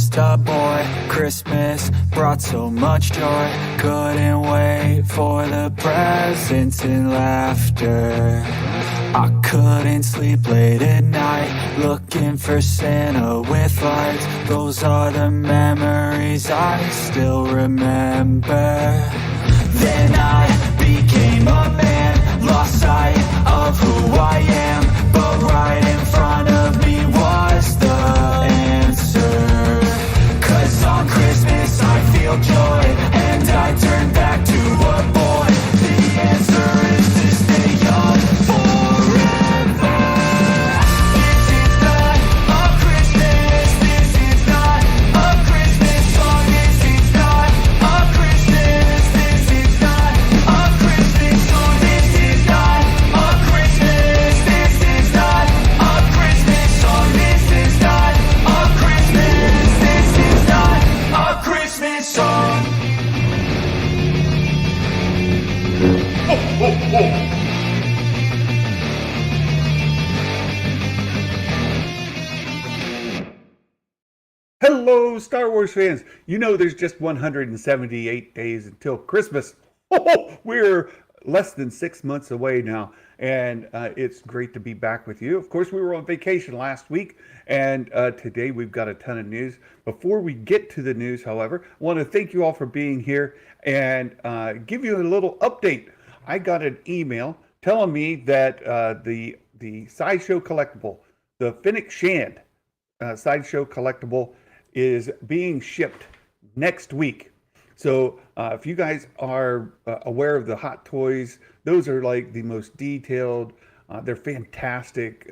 just a boy. Christmas brought so much joy. Couldn't wait for the presents and laughter. I couldn't sleep late at night, looking for Santa with lights. Those are the memories I still remember. Then I became a man, lost sight of who I am, but right in front of me was the answer. 'Cause on Christmas I feel joy, and I turn back to a boy. The answer is to stay young forever. This is not a Christmas, this is not a Christmas song, this is not a Christmas, this is not a Christmas song, this is not a Christmas, this is not a Christmas song, this is not a Christmas, this is not a Christmas song. Hello, Star Wars fans. You know there's just 178 days until Christmas. We're less than 6 months away now, and it's great to be back with you. Of course, we were on vacation last week, and today we've got a ton of news. Before we get to the news, however, I want to thank you all for being here and give you a little update. I got an email telling me that the Sideshow collectible, the Fennec Shand Sideshow collectible, is being shipped next week. So if you guys are aware of the Hot Toys, those are like the most detailed, they're fantastic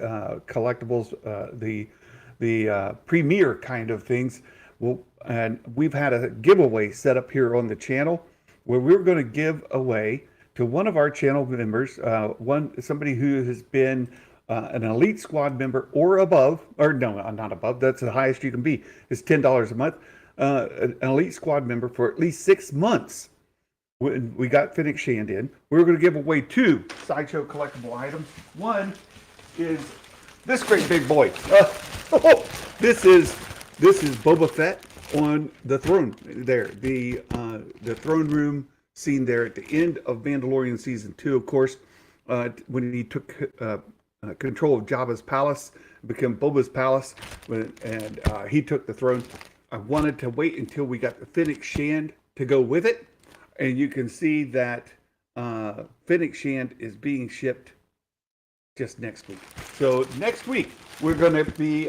collectibles, the premier kind of things. Well, and we've had a giveaway set up here on the channel where we're going to give away to one of our channel members, somebody who has been an Elite Squad member or above, or no, not above, that's the highest you can be, is $10 a month, an Elite Squad member for at least 6 months. We got Fennec Shand in. We're going to give away 2 Sideshow collectible items. One is this great big boy. This is Boba Fett on the throne there. The throne room scene there at the end of Mandalorian Season 2, of course, when he took control of Jabba's palace, became Boba's palace, and he took the throne. I wanted to wait until we got the Fennec Shand to go with it, and you can see that Fennec Shand is being shipped just next week. So next week we're going to be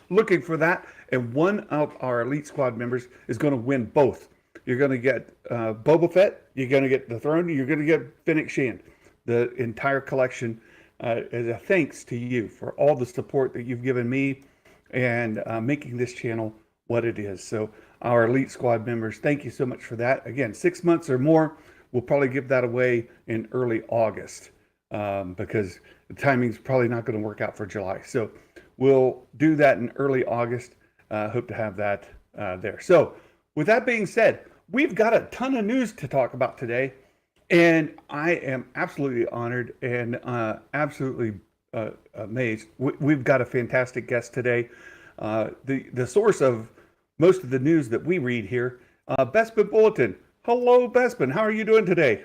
looking for that, and one of our Elite Squad members is going to win both. You're going to get Boba Fett, you're going to get the throne, you're going to get Fennec Shand. The entire collection as a thanks to you for all the support that you've given me and making this channel what it is. So our Elite Squad members, thank you so much for that. Again, 6 months or more, we'll probably give that away in early August because the timing's probably not going to work out for July. So we'll do that in early August. Hope to have that there. So with that being said, we've got a ton of news to talk about today. And I am absolutely honored and absolutely amazed. We've got a fantastic guest today. The source of most of the news that we read here, Bespin Bulletin. Hello, Bespin. How are you doing today?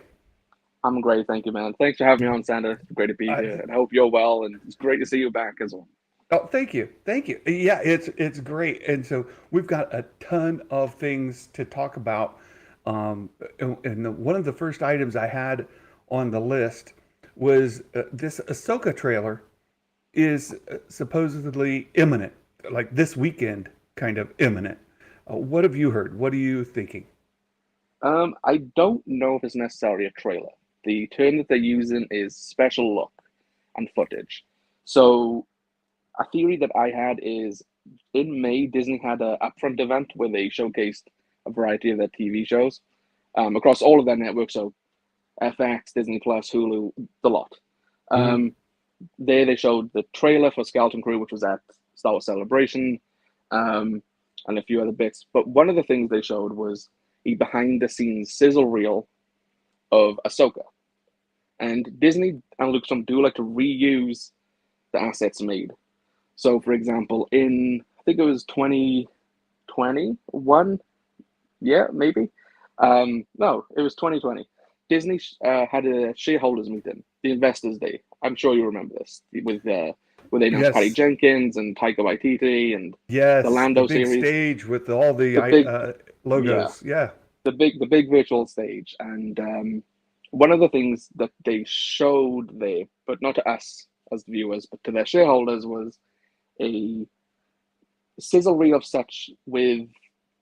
I'm great, thank you, man. Thanks for having me on, Santa. It's great to be here, and I hope you're well. And it's great to see you back as well. Oh, thank you. Yeah, it's great. And so we've got a ton of things to talk about. And one of the first items I had on the list was this Ahsoka trailer is supposedly imminent, like this weekend kind of imminent. What have you heard? What are you thinking? I don't know if it's necessarily a trailer. The term that they're using is special look and footage. So a theory that I had is in May, Disney had an upfront event where they showcased a variety of their TV shows across all of their networks, so FX, Disney Plus, Hulu, the lot. There they showed the trailer for Skeleton Crew, which was at Star Wars Celebration, and a few other bits. But one of the things they showed was a behind-the-scenes sizzle reel of Ahsoka. And Disney and Lucasfilm do like to reuse the assets made. So, for example, I think it was 2021, yeah, maybe. No, it was 2020. Disney had a shareholders meeting, the Investors Day. I'm sure you remember this, with where they announced Patty Yes, Jenkins and Taika Waititi and the yes, the Lando big series. stage with all the The big, yeah, logos. Yeah. the big virtual stage. And one of the things that they showed there, but not to us as viewers, but to their shareholders, was a sizzle reel of such with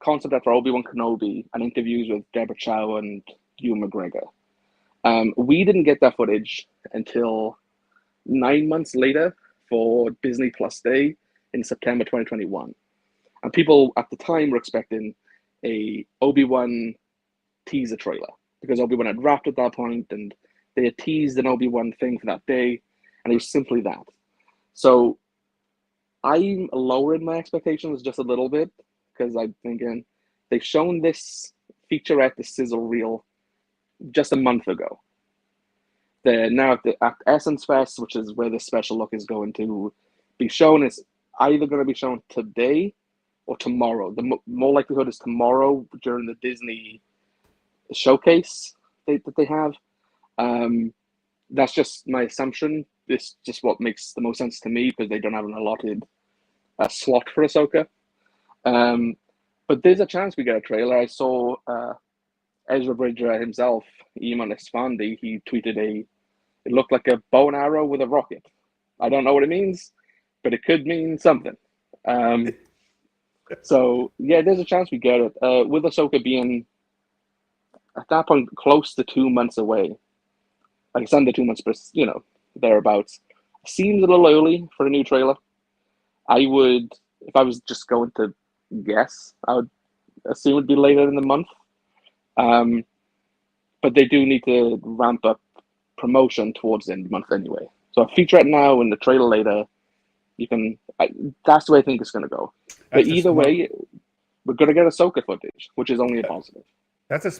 concept art for Obi-Wan Kenobi and interviews with Deborah Chow and Ewan McGregor. We didn't get that footage until 9 months later for Disney Plus Day in September 2021. And people at the time were expecting a Obi-Wan teaser trailer because Obi-Wan had wrapped at that point and they had teased an Obi-Wan thing for that day, and it was simply that. So I'm lowering my expectations just a little bit because I'm thinking they've shown this featurette, the sizzle reel, just a month ago. They're now at Essence Fest, which is where the special look is going to be shown. It's either going to be shown today or tomorrow. The more likelihood is tomorrow during the Disney showcase that they have. That's just my assumption. This just what makes the most sense to me because they don't have an allotted slot for Ahsoka. But there's a chance we get a trailer. I saw Ezra Bridger himself, Iman Esfandi, he tweeted it looked like a bow and arrow with a rocket. I don't know what it means, but it could mean something. So yeah, there's a chance we get it. With Ahsoka being at that point close to 2 months away, like it's under 2 months, but thereabouts. Seems a little early for a new trailer. I would, if I was just going to guess, I would assume it'd be later in the month. But they do need to ramp up promotion towards the end of the month anyway. So a featurette now and the trailer later, that's the way I think it's going to go. But either way, we're going to get Ahsoka footage, which is only a positive. That's a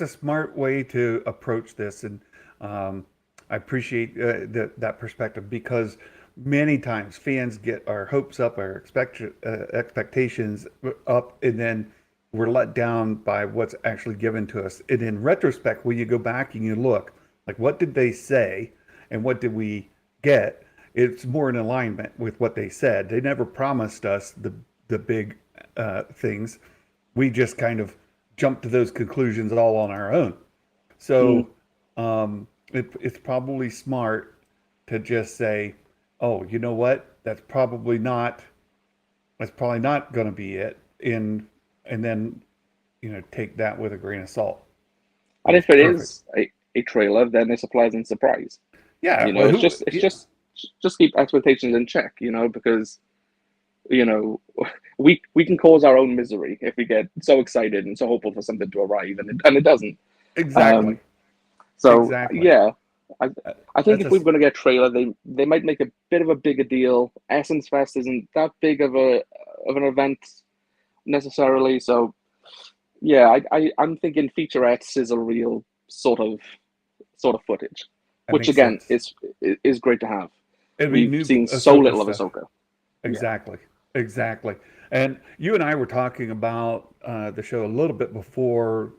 smart way to approach this, and I appreciate that perspective because many times fans get our hopes up, our expectations up, and then we're let down by what's actually given to us. And in retrospect, when you go back and you look, like what did they say, and what did we get? It's more in alignment with what they said. They never promised us the big things. We just kind of jumped to those conclusions all on our own. So it's probably smart to just say, oh, you know what? That's probably not going to be it. And then, take that with a grain of salt. And if it Perfect. is a trailer, then it's a pleasant surprise. Yeah. It's just keep expectations in check, because we can cause our own misery if we get so excited and so hopeful for something to arrive and it doesn't. Exactly. Exactly. Yeah, I think if we're going to get a trailer, they might make a bit of a bigger deal. Essence Fest isn't that big of an event necessarily, so yeah, I'm thinking featurette, sizzle reel sort of footage, That which makes again sense. is great to have. It'd be We've new seen so Ahsoka little of stuff. Ahsoka. Exactly. And you and I were talking about the show a little bit before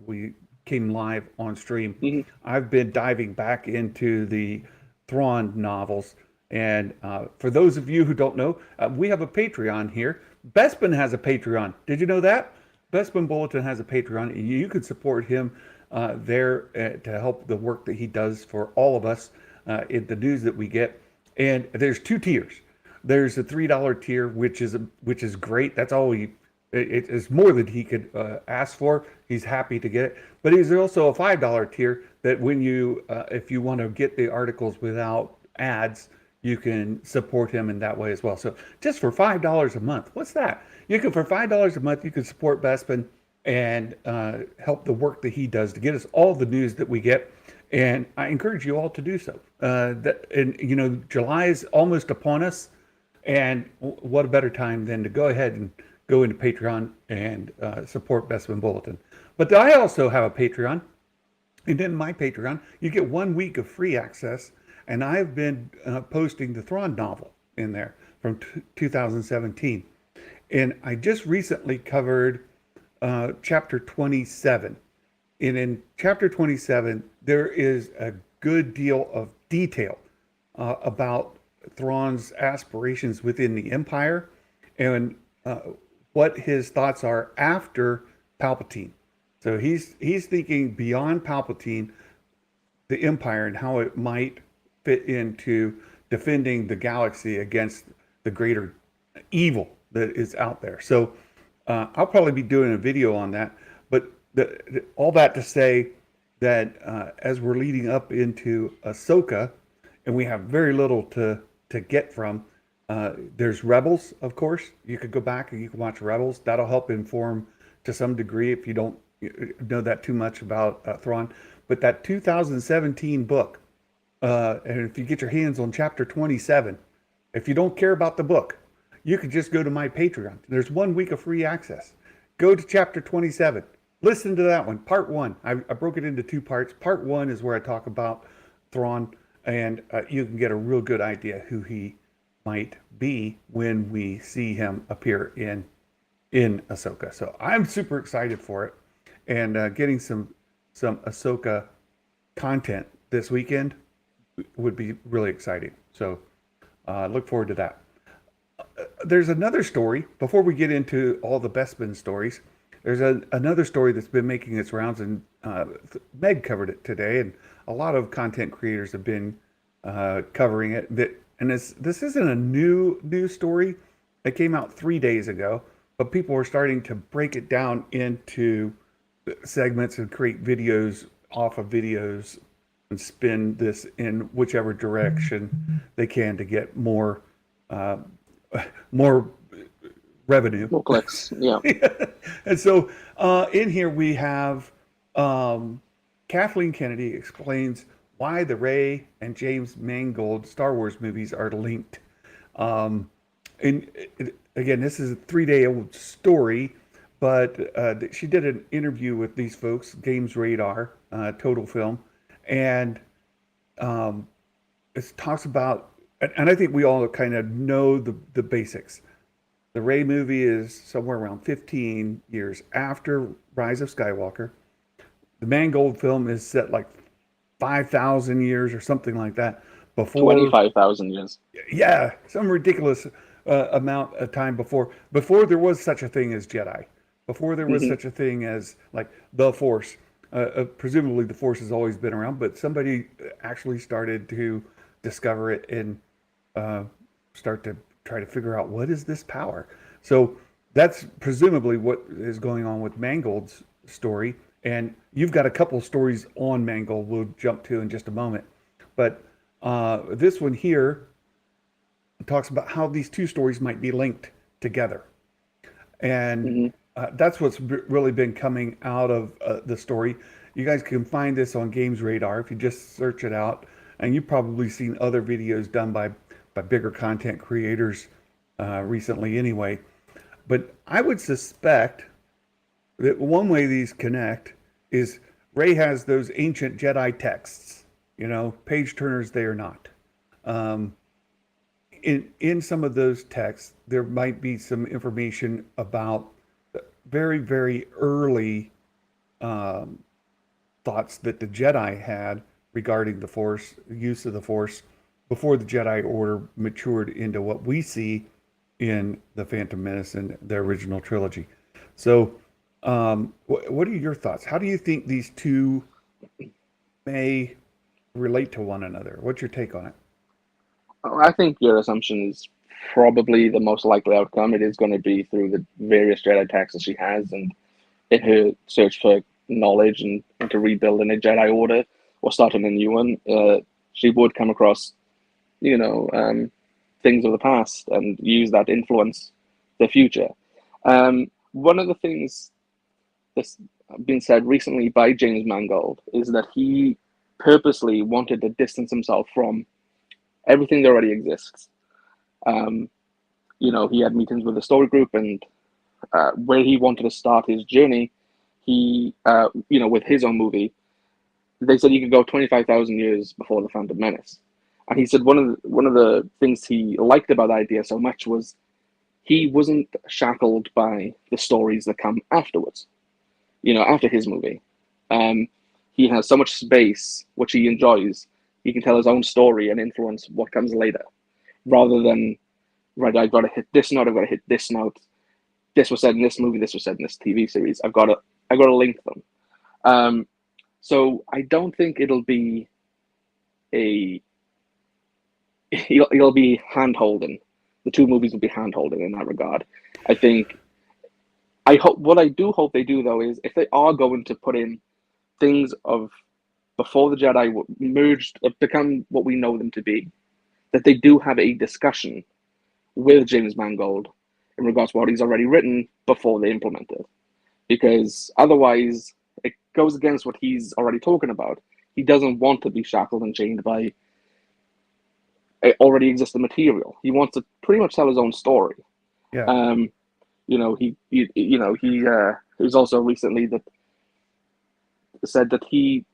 we came live on stream. I've been diving back into the Thrawn novels. And for those of you who don't know, we have a Patreon here. Bespin has a Patreon. Did you know that? Bespin Bulletin has a Patreon, and you can support him there to help the work that he does for all of us in the news that we get. And there's two tiers. There's a $3 tier, which is great. That's all it is more than he could ask for. He's happy to get it. But there's also a $5 tier that when if you want to get the articles without ads, you can support him in that way as well. So just for $5 a month, what's that? For $5 a month, you can support Bespin and help the work that he does to get us all the news that we get. And I encourage you all to do so. July is almost upon us. And what a better time than to go ahead and go into Patreon and support Bespin Bulletin. But I also have a Patreon. And in my Patreon, you get 1 week of free access. And I've been posting the Thrawn novel in there from 2017. And I just recently covered chapter 27. And in chapter 27, there is a good deal of detail about Thrawn's aspirations within the Empire and what his thoughts are after Palpatine. So he's thinking beyond Palpatine, the Empire, and how it might fit into defending the galaxy against the greater evil that is out there. So I'll probably be doing a video on that. But all that to say that as we're leading up into Ahsoka, and we have very little to get from, there's Rebels, of course. You could go back and you can watch Rebels. That'll help inform to some degree if you don't know that too much about Thrawn. But that 2017 book, and if you get your hands on chapter 27, if you don't care about the book, you could just go to my Patreon. There's 1 week of free access. Go to chapter 27. Listen to that one, part one. I broke it into 2 parts. Part one is where I talk about Thrawn, and you can get a real good idea who he might be when we see him appear in Ahsoka. So I'm super excited for it, and getting some Ahsoka content this weekend would be really exciting. So look forward to that. There's another story before we get into all the Bespin stories. There's another story that's been making its rounds, and Meg covered it today, and a lot of content creators have been covering it. And this isn't a new story. It came out 3 days ago, but people are starting to break it down into segments and create videos off of videos and spin this in whichever direction they can to get more revenue. More clicks, yeah. And so in here we have Kathleen Kennedy explains why the Rey and James Mangold Star Wars movies are linked. And again, this is a 3-day-old story, but she did an interview with these folks, Games Radar, Total Film, and it talks about, and I think we all kind of know the basics. The Rey movie is somewhere around 15 years after Rise of Skywalker. The Mangold film is set like 5,000 years or something like that before. 25,000 years. Yeah, some ridiculous amount of time before there was such a thing as Jedi. Before there was such a thing as like the Force. Presumably the Force has always been around, but somebody actually started to discover it and start to try to figure out what is this power. So that's presumably what is going on with Mangold's story. And you've got a couple stories on Mangold we'll jump to in just a moment. But this one here talks about how these 2 stories might be linked together. And that's what's really been coming out of the story. You guys can find this on Games Radar if you just search it out. And you've probably seen other videos done by bigger content creators recently anyway. But I would suspect that one way these connect is Rey has those ancient Jedi texts, page turners they are not. In some of those texts, there might be some information about very, very early thoughts that the Jedi had regarding the Force, use of the Force, before the Jedi Order matured into what we see in the Phantom Menace and the original trilogy. So what are your thoughts? How do you think these 2 may relate to one another? What's your take on it? I think your assumption is probably the most likely outcome. It is going to be through the various Jedi texts she has, and in her search for knowledge and to rebuild in a Jedi Order or starting a new one, she would come across, things of the past and use that to influence the future. One of the things that's been said recently by James Mangold is that he purposely wanted to distance himself from everything that already exists. He had meetings with the story group, and where he wanted to start his journey, he, with his own movie, they said you could go 25,000 years before the Phantom Menace. And he said one of the things he liked about the idea so much was he wasn't shackled by the stories that come afterwards. After his movie, he has so much space, which he enjoys. He can tell his own story and influence what comes later, rather than right. I've got to hit this note. I've got to hit this note. This was said in this movie. This was said in this TV series. I've got to link them. So I don't think it'll be it'll be hand-holding. The two movies will be hand-holding in that regard. What I do hope they do, though, is if they are going to put in things of before the Jedi merged, become what we know them to be, that they do have a discussion with James Mangold in regards to what he's already written before they implement it. Because otherwise, it goes against what he's already talking about. He doesn't want to be shackled and chained by already existing material. He wants to pretty much tell his own story. Yeah. He was also recently that said that he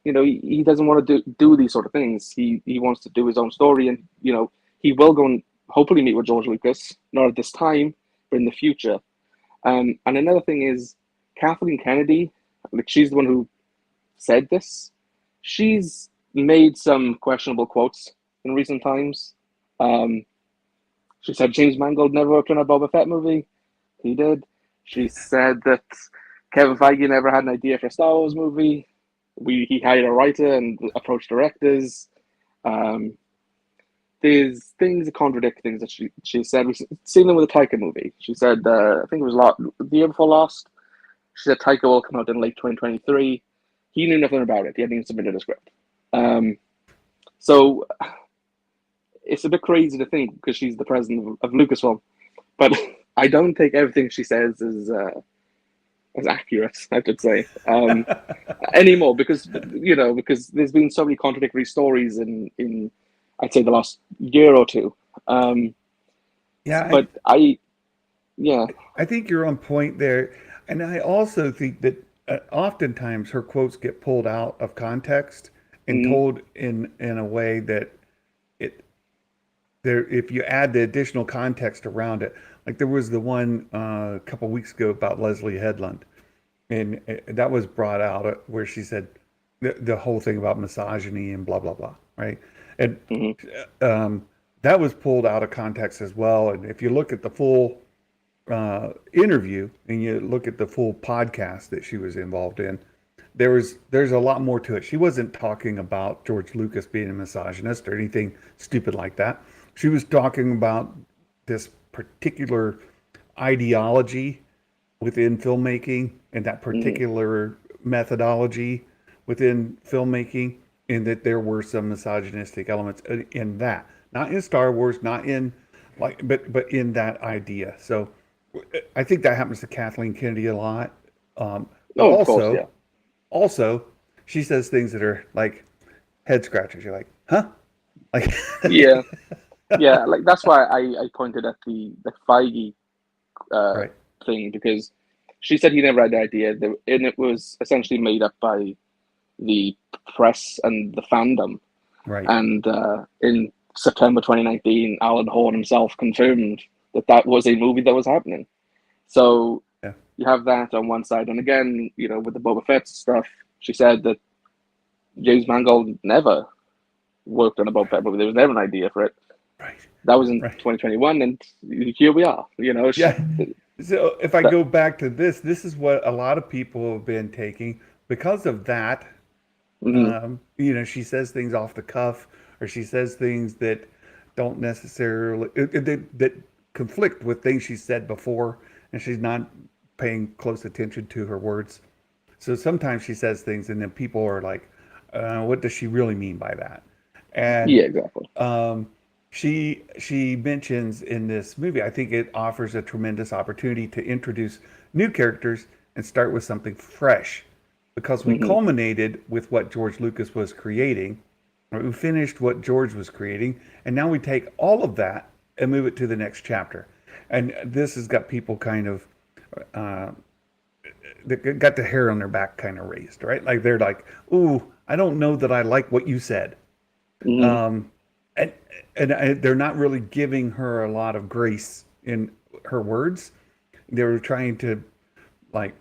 doesn't want to do these sort of things. He wants to do his own story, and he will go and hopefully meet with George Lucas, not at this time, but in the future. And another thing is Kathleen Kennedy, like she's the one who said this. She's made some questionable quotes in recent times. She said James Mangold never worked on a Boba Fett movie. He did. She said that Kevin Feige never had an idea for a Star Wars movie. He hired a writer and approached directors. There's things that contradict things that she said. We've seen them with the Taika movie. She said, I think it was the year before last, she said Taika will come out in late 2023. He knew nothing about it. He hadn't even submitted a script. So it's a bit crazy to think because she's the president of Lucasfilm, but I don't take everything she says as accurate, I should say, anymore, because there's been so many contradictory stories in I'd say the last year or two. Yeah, I think you're on point there, and I also think that oftentimes her quotes get pulled out of context and told in a way that if you add the additional context around it, like there was the one a couple weeks ago about Leslie Headland, and that was brought out where she said the whole thing about misogyny and blah blah blah, right? And that was pulled out of context as well. And if you look at the full interview and you look at the full podcast that she was involved in, there's a lot more to it. She wasn't talking about George Lucas being a misogynist or anything stupid like that. She was talking about this particular ideology within filmmaking and that particular methodology within filmmaking, and that there were some misogynistic elements in that, not in Star Wars, not in but in that idea. So I think that happens to Kathleen Kennedy a lot. But of course, yeah. Also, she says things that are like head scratchers. You're like, huh? Like, yeah. Like that's why I pointed at the Feige right. thing, because she said he never had the idea, and it was essentially made up by the press and the fandom. Right. And in September 2019, Alan Horn himself confirmed that was a movie that was happening. So yeah. You have that on one side, and again, with the Boba Fett stuff, she said that James Mangold never worked on a Boba Fett movie. There was never an idea for it. Right. That was in 2021, and here we are. Yeah. So if I go back to this is what a lot of people have been taking because of that. She says things off the cuff, or she says things that don't necessarily that conflict with things she said before, and she's not paying close attention to her words. So sometimes she says things, and then people are like, "What does she really mean by that?" And yeah, exactly. She mentions in this movie, I think it offers a tremendous opportunity to introduce new characters and start with something fresh, because we culminated with what George Lucas was creating, or we finished what George was creating, and now we take all of that and move it to the next chapter. And this has got people kind of that got the hair on their back kind of raised, right? Like they're like, "Ooh, I don't know that I like what you said." Mhm. And they're not really giving her a lot of grace in her words. They're trying to like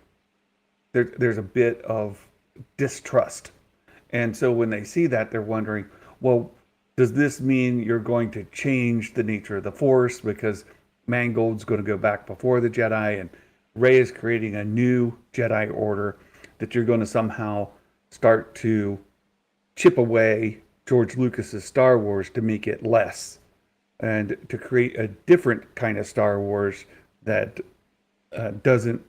there's a bit of distrust. And so when they see that, they're wondering, well, does this mean you're going to change the nature of the Force because Mangold's going to go back before the Jedi and Rey is creating a new Jedi Order that you're going to somehow start to chip away George Lucas's Star Wars to make it less and to create a different kind of Star Wars that doesn't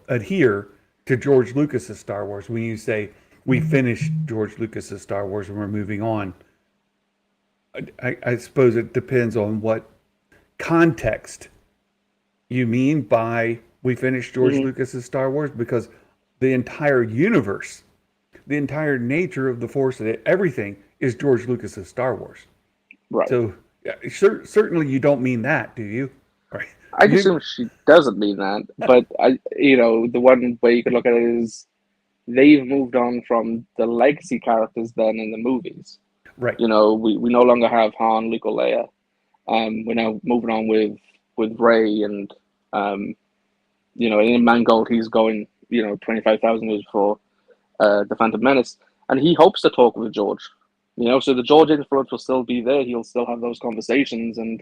adhere to George Lucas's Star Wars. When you say we finished George Lucas's Star Wars and we're moving on, I suppose it depends on what context you mean by we finished George Mhm. Lucas's Star Wars, because the entire universe, the entire nature of the Force, and everything is George Lucas's Star Wars. Right. So yeah, certainly you don't mean that, do you? Right? I You assume she doesn't mean that, but the one way you could look at it is they've moved on from the legacy characters then in the movies. right? We no longer have Han, Luke, or Leia. We're now moving on with Rey, and in Mangold he's going 25,000 years before the Phantom Menace, and he hopes to talk with George. So the George influence will still be there. He'll still have those conversations, and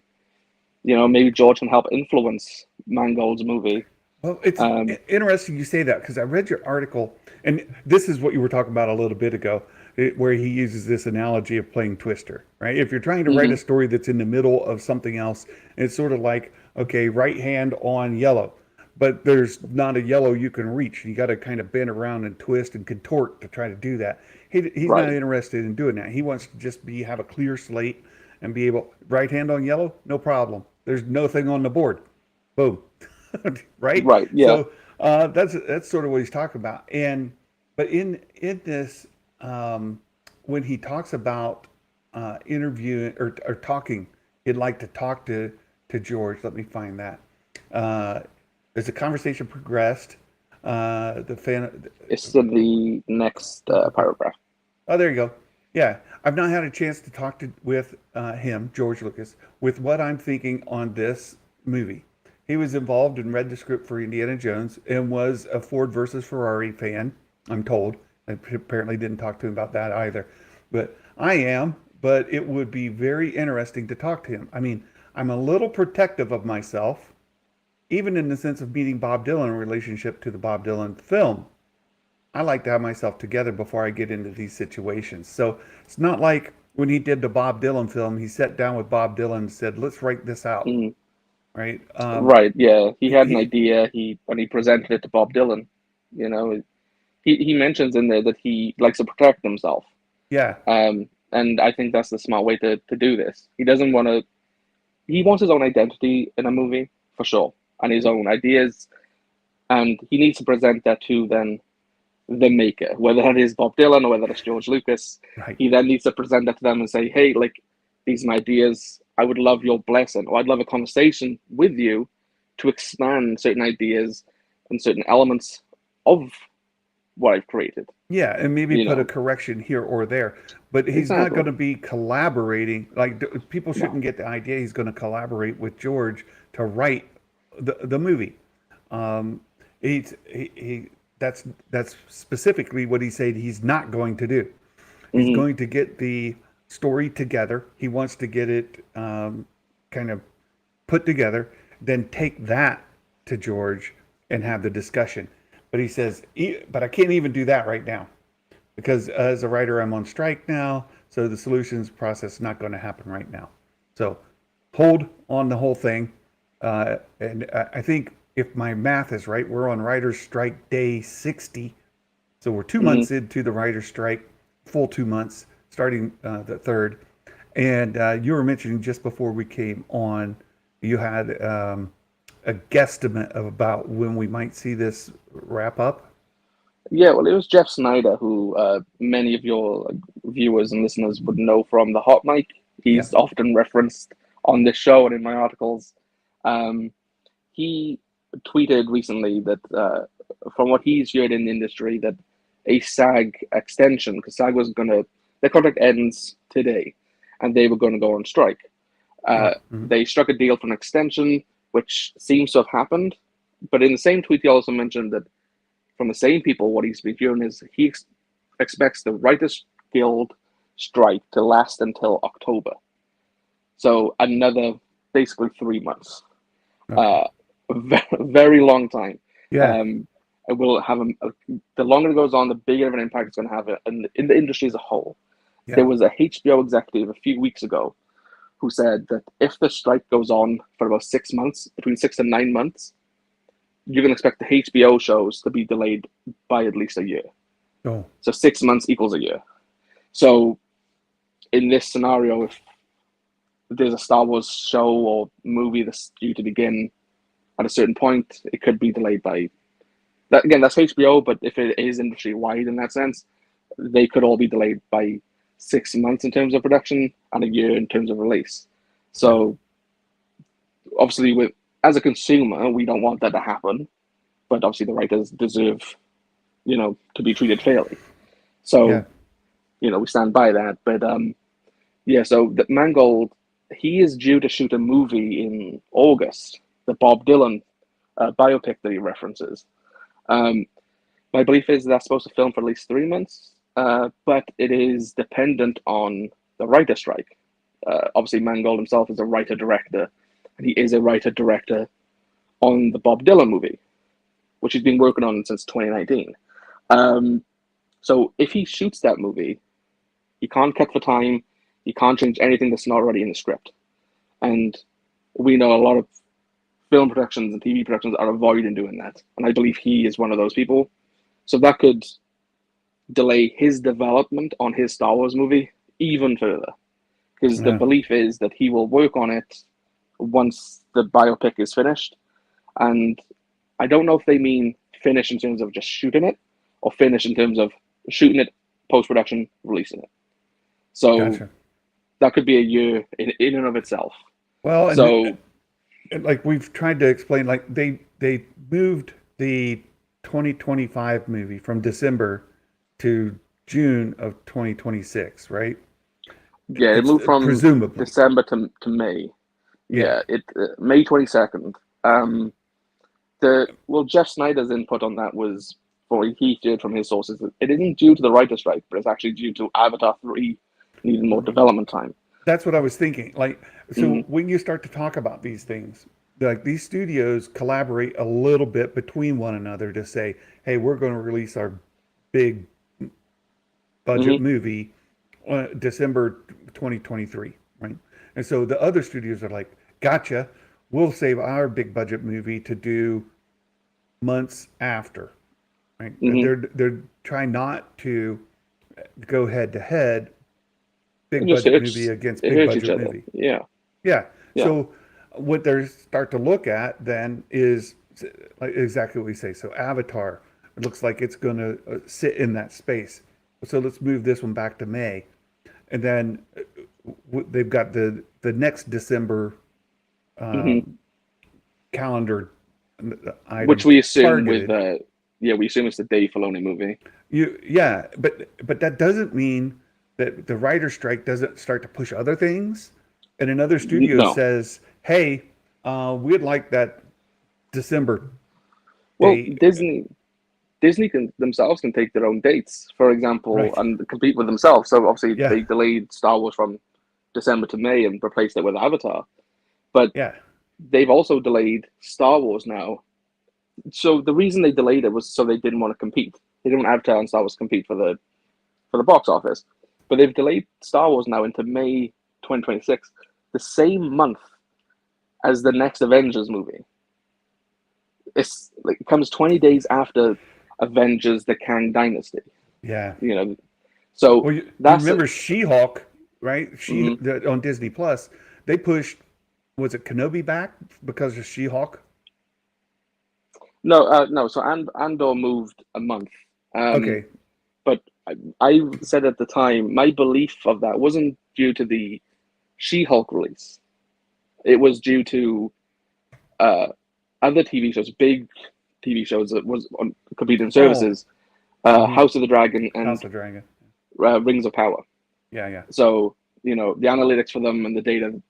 maybe George can help influence Mangold's movie. Well, it's Um, interesting you say that because I read your article, and this is what you were talking about a little bit ago, where he uses this analogy of playing Twister, right? If you're trying to write a mhm, story that's in the middle of something else, it's sort of like, okay, right hand on yellow, but there's not a yellow you can reach. You got to kind of bend around and twist and contort to try to do that. He's not right, interested in doing that. He wants to just have a clear slate and be able, right hand on yellow, no problem. There's nothing on the board. Boom. Right? right, yeah, So that's sort of what he's talking about. And but in this, when he talks about interviewing or talking, he'd like to talk to George. Let me find that. Uh, as the conversation progressed, the fan. it's the next paragraph. Oh, there you go. Yeah, I've not had a chance to talk with him, George Lucas, with what I'm thinking on this movie. He was involved and read the script for Indiana Jones and was a Ford versus Ferrari fan, I'm told. I apparently didn't talk to him about that either. But I am, but it would be very interesting to talk to him. I mean, I'm a little protective of myself, even in the sense of meeting Bob Dylan in relationship to the Bob Dylan film. I like to have myself together before I get into these situations. So it's not like when he did the Bob Dylan film, he sat down with Bob Dylan and said, "Let's write this out." Mhm. Right? Right, yeah. He had an He idea. When he presented it to Bob Dylan, you know, he mentions in there that he likes to protect himself. yeah, And I think that's the smart way to do this. He doesn't want to. He wants his own identity in a movie for sure, and his own ideas, and he needs to present that to then the maker, whether that is Bob Dylan or whether that's George Lucas. right. He then needs to present that to them and say, "Hey, like these are my ideas. I would love your blessing, or I'd love a conversation with you to expand certain ideas and certain elements of what I've created." Yeah, and maybe You put a know, correction here or there, but he's not going exactly. to be collaborating. Like people No. shouldn't get the idea he's going to collaborate with George to write the movie. Um, he that's specifically what he said he's not going to do. He's Hmm. going to get the story together. He wants to get it kind of put together, then take that to George and have the discussion. But he says, but I can't even do that right now because as a writer, I'm on strike now. So the solutions process is not going to happen right now. So hold on the whole thing. And I think if my math is right, we're on writer's strike day 60. So we're 2 months Hmm. into the writer's strike, full 2 months, starting the third. And you were mentioning just before we came on, you had a guesstimate of about when we might see this wrap up. Yeah, well, it was Jeff Snyder who many of your viewers and listeners would know from the Hot Mic. Yeah. He's often referenced on this show and in my articles. Um, he tweeted recently that from what he's heard in the industry, that a SAG extension, because SAG was going to their contract ends today, and they were going to go on strike. They struck a deal for an extension, which seems to have happened. But in the same tweet, he also mentioned that from the same people, what he's been hearing is he expects the Writers Guild strike to last until October. So another basically 3 months. Very long time. Yeah. It will have the longer it goes on, the bigger of an impact it's going to have in the industry as a whole. Yeah. There was a HBO executive a few weeks ago who said that if the strike goes on for about 6 months, between 6 to 9 months, you can expect the HBO shows to be delayed by at least a year. Oh. So 6 months equals a year. So in this scenario, if there's a Star Wars show or movie that's due to begin at a certain point, it could be delayed by that. Again, that's HBO, but if it is industry wide in that sense, they could all be delayed by 6 months in terms of production and a year in terms of release. So obviously, as a consumer, we don't want that to happen, but obviously the writers deserve, to be treated fairly. So, we stand by that. But so the Mangold, he is due to shoot a movie in August, the Bob Dylan biopic that he references. My belief is that's supposed to film for at least 3 months, but it is dependent on the writer strike. Obviously, Mangold himself is a writer-director, and he is a writer-director on the Bob Dylan movie, which he's been working on since 2019. So if he shoots that movie, he can't cut for time, he can't change anything that's not already in the script. And we know a lot of film productions and TV productions are avoiding doing that. And I believe he is one of those people. So that could delay his development on his Star Wars movie even further. Because the belief is that he will work on it once the biopic is finished. And I don't know if they mean finish in terms of just shooting it or finish in terms of shooting it, post-production, releasing it. So that could be a year in and of itself. Well, so like we've tried to explain, like they moved the 2025 movie from December to June of 2026, right? Yeah, it moved from presumably December to May. Yeah, May 22nd. Jeff Snyder's input on that was, he heard from his sources, that it isn't due to the writer's strike, but it's actually due to Avatar 3 needing more development time. That's what I was thinking. Like, so when you start to talk about these things, like these studios collaborate a little bit between one another to say, hey, we're going to release our big budget movie December 2023, right? And so the other studios are like, gotcha, we'll save our big budget movie to do months after, right? They're trying not to go head to head, big budget movie against big budget movie. Yeah. So what they start to look at then is exactly what we say. So Avatar, it looks like it's going to sit in that space. So let's move this one back to May. And then they've got the next December calendar item, which we assume targeted. we assume it's the Dave Filoni movie. But that doesn't mean that the writer's strike doesn't start to push other things. And another studio says, hey, we'd like that December date. Disney themselves can take their own dates, for example, and compete with themselves. So obviously they delayed Star Wars from December to May and replaced it with Avatar. But they've also delayed Star Wars now. So the reason they delayed it was so they didn't want to compete. They didn't want Avatar and Star Wars compete for the box office. But they've delayed Star Wars now into May 2026, the same month as the next Avengers movie. It comes 20 days after Avengers: The Kang Dynasty. Yeah. So you remember She-Hulk, right? On Disney Plus, they pushed, was it Kenobi back because of She-Hulk? No. So Andor moved a month. Okay. But I said at the time, my belief of that wasn't due to the She-Hulk release. It was due to other TV shows, big TV shows that was on competing services, House of the Dragon and House of Dragon. Rings of Power. Yeah. So, the analytics for them and the data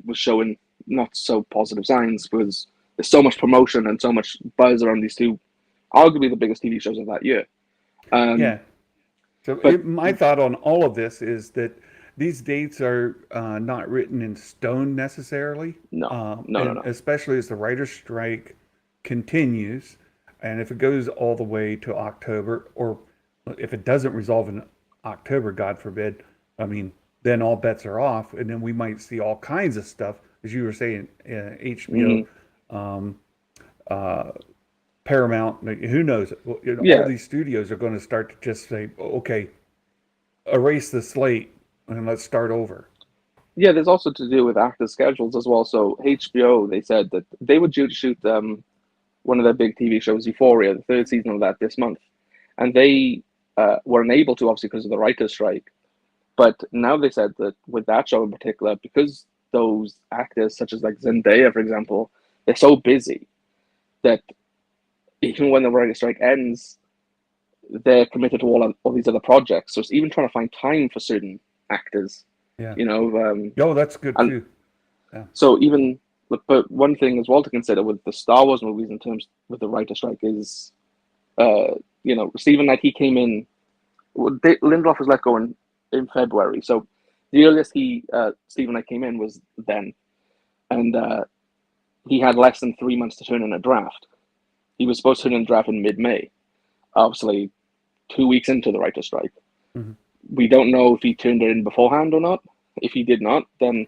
was showing not so positive signs because there's so much promotion and so much buzz around these two, arguably the biggest TV shows of that year. Yeah. So But my thought on all of this is that these dates are not written in stone necessarily, no, and no. especially as the writer's strike continues, and if it goes all the way to October, or if it doesn't resolve in October, God forbid, I mean, then all bets are off, and then we might see all kinds of stuff, as you were saying, HBO, um, uh, Paramount, who knows? All Yeah, these studios are going to start to just say, okay, erase the slate and let's start over. yeah. There's also to do with actor schedules as well. So HBO, they said that they were due to shoot one of their big TV shows, Euphoria, the third season of that this month, and they were unable to, obviously, because of the writer's strike. But now they said that with that show in particular, because those actors, such as like Zendaya, for example, they're so busy that even when the writer's strike ends, they're committed to all these other projects. So it's even trying to find time for certain actors, Yeah. you know. Oh, that's good And too. Yeah. so even, but one thing as well to consider with the Star Wars movies in terms with the writer's strike is, Stephen Knight, he came in, Lindelof was let go in February. So the earliest Stephen Knight came in was then. And he had less than 3 months to turn in a draft. He was supposed to turn in a draft in mid-May, obviously 2 weeks into the writer's strike. Mm-hmm. We don't know if he turned it in beforehand or not. If he did not, then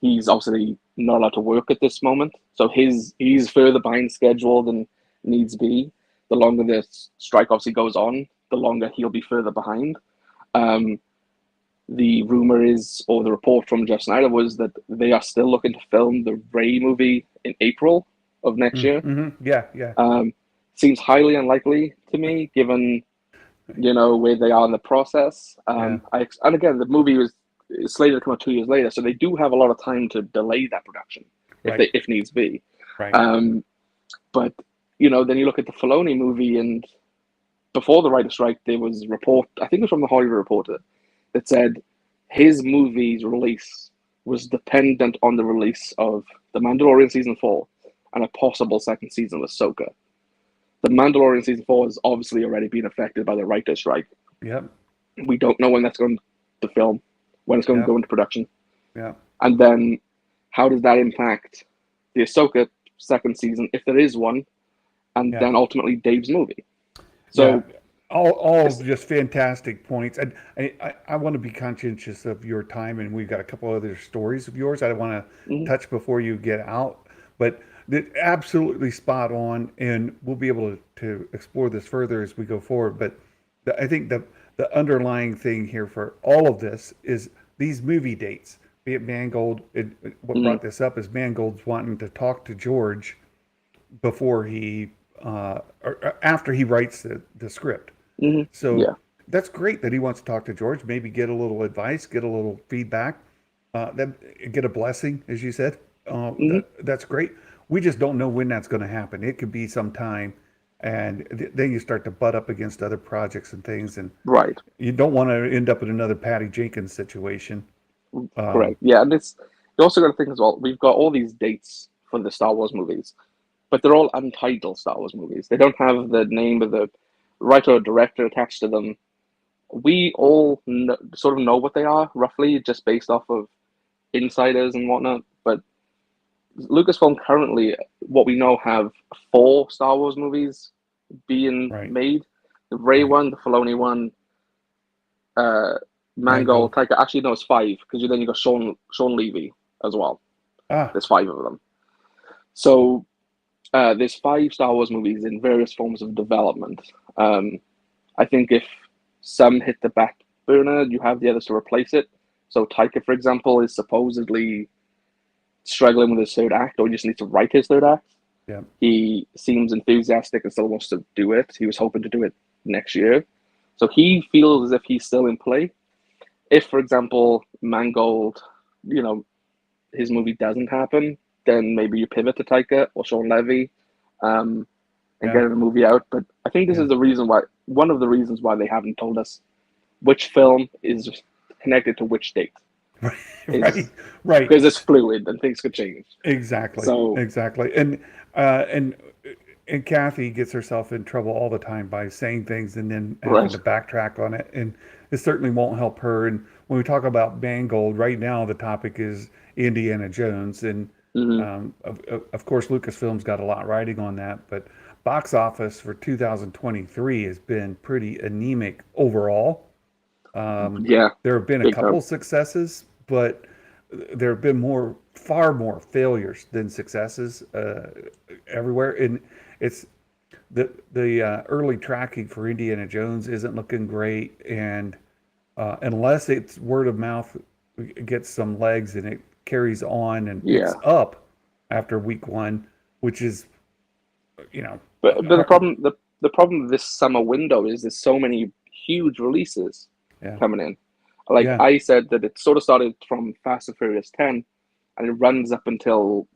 he's obviously not allowed to work at this moment. So he's further behind schedule than needs be. The longer the strike obviously goes on, the longer he'll be further behind. The rumor is, or the report from Jeff Snyder was that they are still looking to film the Rey movie in April of next year. Mm-hmm. Yeah. Seems highly unlikely to me, given where they are in the process. Yeah. And again, the movie was slated to come out 2 years later, so they do have a lot of time to delay that production if needs be. Right. But then you look at the Filoni movie, and before the writer's strike, there was a report, I think it was from the Hollywood Reporter, that said his movie's release was dependent on the release of The Mandalorian Season 4 and a possible second season of Ahsoka. The Mandalorian Season 4 has obviously already been affected by the writer's strike. Yep. We don't know when that's going to film, when it's going to go into production. Yeah. And then how does that impact the Ahsoka second season, if there is one, and then ultimately Dave's movie? So all just fantastic points. And I want to be conscientious of your time, and we've got a couple other stories of yours I want to touch before you get out. But absolutely spot on, and we'll be able to explore this further as we go forward. But I think the underlying thing here for all of this is these movie dates. Be it Mangold, what brought this up is Mangold's wanting to talk to George before he or after he writes the script. So that's great that he wants to talk to George, maybe get a little advice, get a little feedback, get a blessing, as you said. That's great. We just don't know when that's going to happen. It could be some time, and then you start to butt up against other projects and things, and you don't want to end up in another Patty Jenkins situation. Correct. Yeah, and you also got to think as well. We've got all these dates for the Star Wars movies, but they're all untitled Star Wars movies. They don't have the name of the writer or director attached to them. We all sort of know what they are roughly, just based off of insiders and whatnot. But Lucasfilm currently, what we know, have 4 Star Wars movies being made: the Rey one, the Filoni one, Mangold. Actually, no, it's 5 because then you got Sean Levy as well. There's 5 of them. So there's 5 Star Wars movies in various forms of development. I think if some hit the back burner, you have the others to replace it. So Taika, for example, is supposedly struggling with his third act, or he just needs to write his third act. Yeah. He seems enthusiastic and still wants to do it. He was hoping to do it next year. So he feels as if he's still in play. If, for example, Mangold, his movie doesn't happen, then maybe you pivot to Taika or Sean Levy and get the movie out. But I think this is one of the reasons why they haven't told us which film is connected to which date. Right, right. Because it's fluid and things could change. Exactly, So exactly. And Kathy gets herself in trouble all the time by saying things and then having right. to backtrack on it, and it certainly won't help her. And when we talk about Mangold, right now the topic is Indiana Jones, and Hmm. of course Lucasfilm's got a lot riding on that, but box office for 2023 has been pretty anemic overall. Yeah, There have been a big couple time. successes, but there have been far more failures than successes everywhere. And it's the early tracking for Indiana Jones isn't looking great, and unless it's word of mouth gets some legs and it carries on and picks Yeah. up after week one, which is, you know, But the problem with this summer window is there's so many huge releases yeah, coming in. Like yeah, I said, that it sort of started from Fast and Furious 10, and it runs up until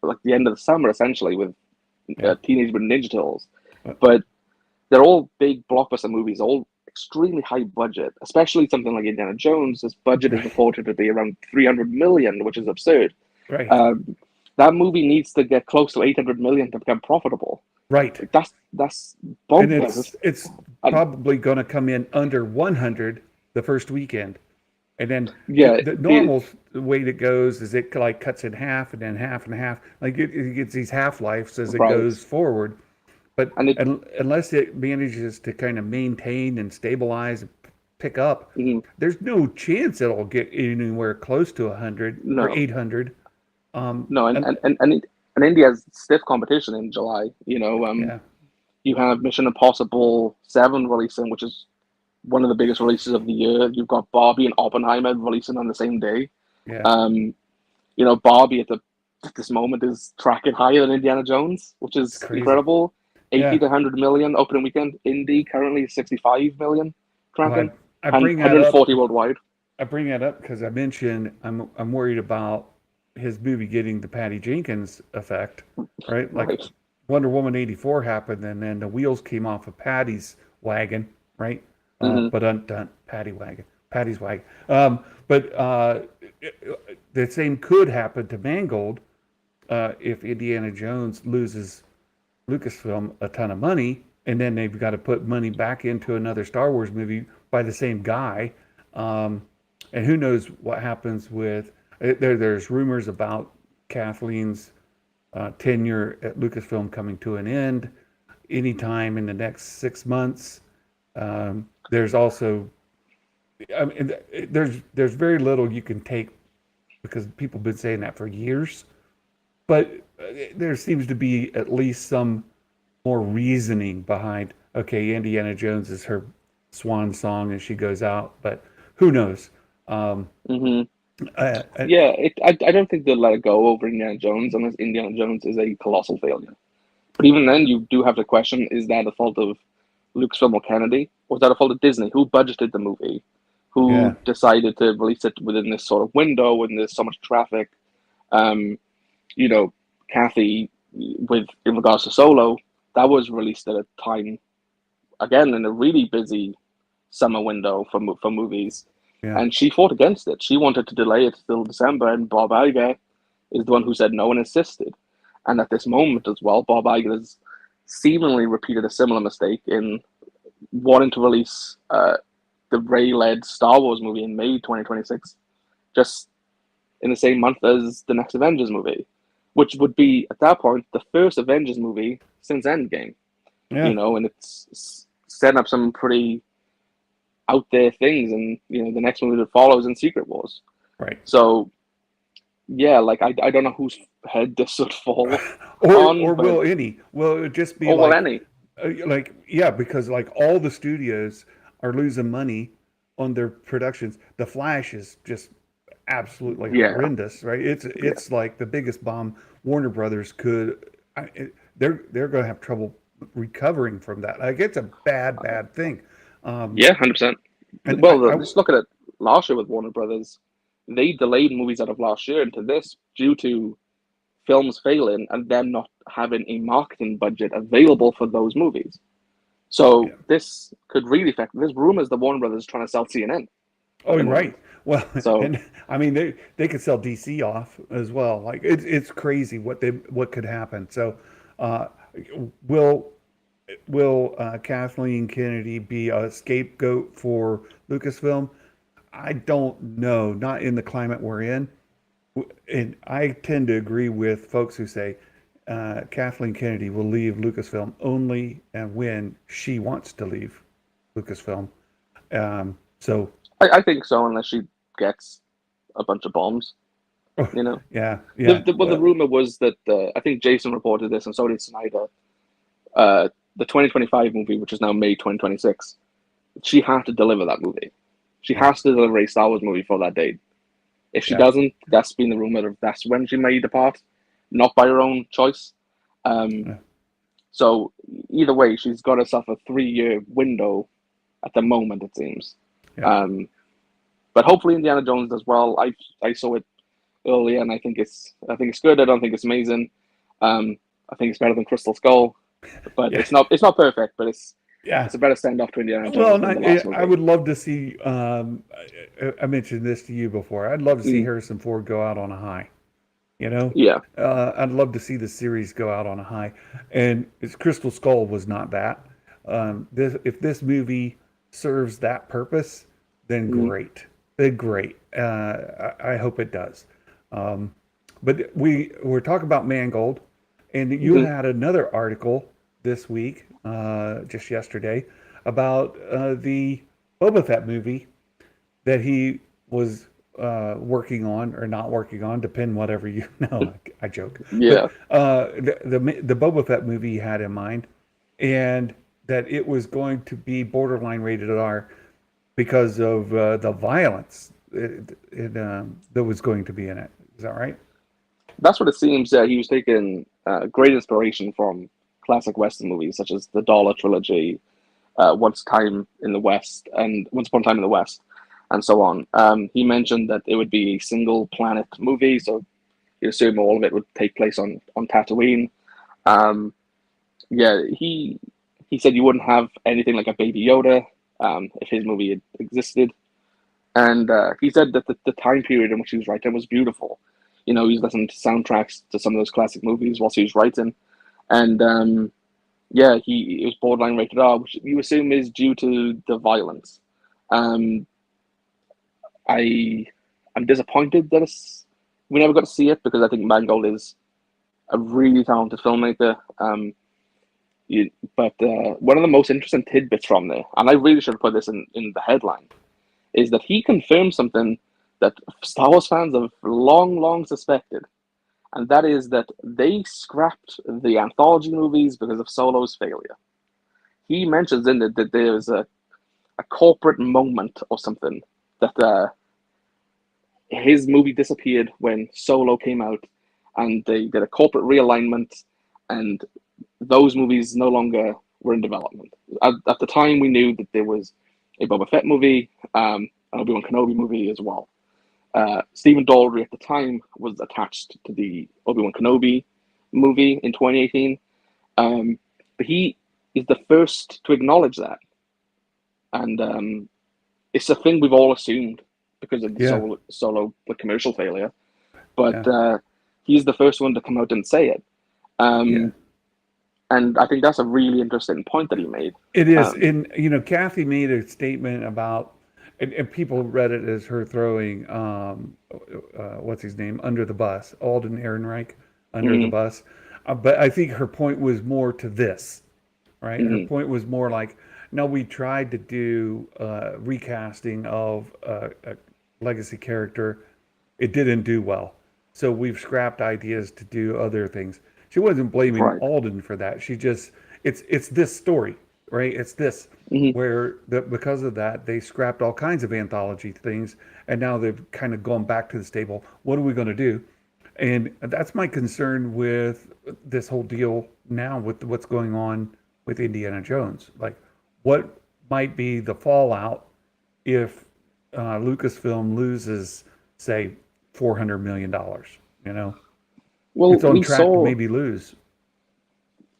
like the end of the summer, essentially, with yeah. Teenage Mutant Ninja Turtles. Uh, But they're all big blockbuster movies, all extremely high budget. Especially something like Indiana Jones. This budget is Right, reported to be around 300 million, which is absurd. right, Um, that movie needs to get close to 800 million to become profitable. right. Like that's And bonkers. it's And probably going to come in under 100 the first weekend, and then yeah, the normal way that goes is it like cuts in half and then half and half, like it gets these half lives as it right. goes forward. But And it unless it manages to kind of maintain and stabilize, and pick up, mhm, there's no chance it'll get anywhere close to 100 or no, 800. no, and And and and and, it, and India has stiff competition in July. yeah, You have Mission Impossible 7 releasing, which is one of the biggest releases of the year. You've got Barbie and Oppenheimer releasing on the same day. yeah, Um, Barbie at this moment is tracking higher than Indiana Jones, which it's is crazy. incredible. 80 Yeah. to 100 million opening weekend. Indy currently 65 million Well, tracking, I bring that up 140 worldwide. I bring that up because I mentioned I'm worried about his movie getting the Patty Jenkins effect, right? Like Right. Wonder Woman 84 happened, and then the wheels came off of Patty's wagon, right? Hmm. But dun Patty's wagon. But the same could happen to Mangold if Indiana Jones loses Lucasfilm a ton of money, and then they've got to put money back into another Star Wars movie by the same guy. Um, and who knows what happens with there's rumors about Kathleen's tenure at Lucasfilm coming to an end anytime in the next 6 months. There's also, I mean, there's very little you can take because people have been saying that for years, but there seems to be at least some more reasoning behind. Okay, Indiana Jones is her swan song and she goes out, but who knows? Um, Hmm. uh, uh, Yeah, I don't think they'll let it go over Indiana Jones unless Indiana Jones is a colossal failure. But even then, you do have to question: is that a fault of Lucasfilm or Kennedy, or is that a fault of Disney? Who budgeted the movie? yeah, Who decided to release it within this sort of window when there's so much traffic? Um, you know, Kathy, with in regards to Solo, that was released at a time again in a really busy summer window for movies, yeah, and she fought against it. She wanted to delay it till December, and Bob Iger is the one who said no and insisted. And at this moment as well, Bob Iger has seemingly repeated a similar mistake in wanting to release the Rey-led Star Wars movie in May 2026, just in the same month as the next Avengers movie, which would be at that point the first Avengers movie since Endgame. yeah, And it's setting up some pretty out there things, and the next movie that follows in Secret Wars. right. So yeah, like I don't know whose head this would fall on, Or but will it just be oh well, any like yeah, because like all the studios are losing money on their productions. The Flash is just absolutely yeah, horrendous, right? yeah, It's like the biggest bomb Warner Brothers could. They're going to have trouble recovering from that. Like it's a bad thing. Um, yeah, 100%. and Well, I just look at it last year with Warner Brothers. They delayed movies out of last year into this due to films failing and them not having a marketing budget available for those movies. So yeah, this could really affect. There's rumors that Warner Brothers is trying to sell CNN. Oh, you're And right. Well, so and I mean they could sell DC off as well. Like it's crazy what could happen. So, uh, will Kathleen Kennedy be a scapegoat for Lucasfilm? I don't know. Not in the climate we're in. And I tend to agree with folks who say Kathleen Kennedy will leave Lucasfilm only and when she wants to leave Lucasfilm. So, I think so, unless she gets a bunch of bombs, you know. yeah, yeah. Well, the Well, rumor was that I think Jason reported this, and so did Snyder. The 2025 movie, which is now May 2026, she had to deliver that movie. She yeah, has to deliver a Star Wars movie for that date. If she yeah, doesn't, that's been the rumor of that's when she may depart, not by her own choice. Um, yeah, so either way, she's got herself a 3-year window at the moment, it seems. yeah. Um, but hopefully Indiana Jones does well. I saw it earlier, and I think it's good. I don't think it's amazing. I think it's better than Crystal Skull, but Yeah. it's not perfect, but Yeah. it's a better send off to Indiana Well, Jones and than the last I movie. would love to see. I mentioned this to you before. I'd love to see Mm, Harrison Ford go out on a high. You know, yeah, I'd love to see the series go out on a high. And it's Crystal Skull was not that. If this movie serves that purpose, then mm, great. Then great. I hope it does. Um, but we're talking about Mangold, and you mhm. had another article this week, just yesterday, about the Boba Fett movie that he was working on or not working on, depend whatever you know. I joke, but Yeah. the Boba Fett movie he had in mind, and that it was going to be borderline rated R because of the violence that was going to be in it. Is that right? That's what it seems. He was taking great inspiration from classic Western movies such as the Dollar trilogy, Once Upon a Time in the West, and so on. He mentioned that it would be a single planet movie, so you assume all of it would take place on Tatooine. Um, yeah, he said you wouldn't have anything like a Baby Yoda if his movie had existed. And he said that the time period in which he was writing was beautiful. You know, he was listening to soundtracks to some of those classic movies whilst he was writing. And yeah, it was borderline rated R, which you assume is due to the violence. Um, I I'm disappointed that we never got to see it because I think Mangold is a really talented filmmaker. But one of the most interesting tidbits from there, and I really should have put this in the headline, is that he confirmed something that Star Wars fans have long, long suspected, and that is that they scrapped the anthology movies because of Solo's failure. He mentions in it that there's a corporate moment or something that his movie disappeared when Solo came out, and they did a corporate realignment, and those movies no longer were in development. At the time, we knew that there was a Boba Fett movie, an Obi-Wan Kenobi movie as well. Stephen Daldry at the time was attached to the Obi-Wan Kenobi movie in 2018, but he is the first to acknowledge that, and it's a thing we've all assumed because of the Yeah, solo the commercial failure. But yeah, he's the first one to come out and say it. yeah. Um, and I think that's a really interesting point that he made. It is, Um, and Kathy made a statement about, and people read it as her throwing, what's his name, under the bus, Alden Ehrenreich, under the mhm, bus. But I think her point was more to this, right? Her mhm, point was more like, no, we tried to do recasting of a legacy character. It didn't do well. So we've scrapped ideas to do other things. She wasn't blaming right. Alden for that. She just it's this story, right? It's this Mhm, where because of that they scrapped all kinds of anthology things, and now they've kind of gone back to the stable. What are we going to do? And that's my concern with this whole deal now with what's going on with Indiana Jones. Like, what might be the fallout if Lucasfilm loses, say, $400 million? You know, Well, it's on we track to saw. maybe lose.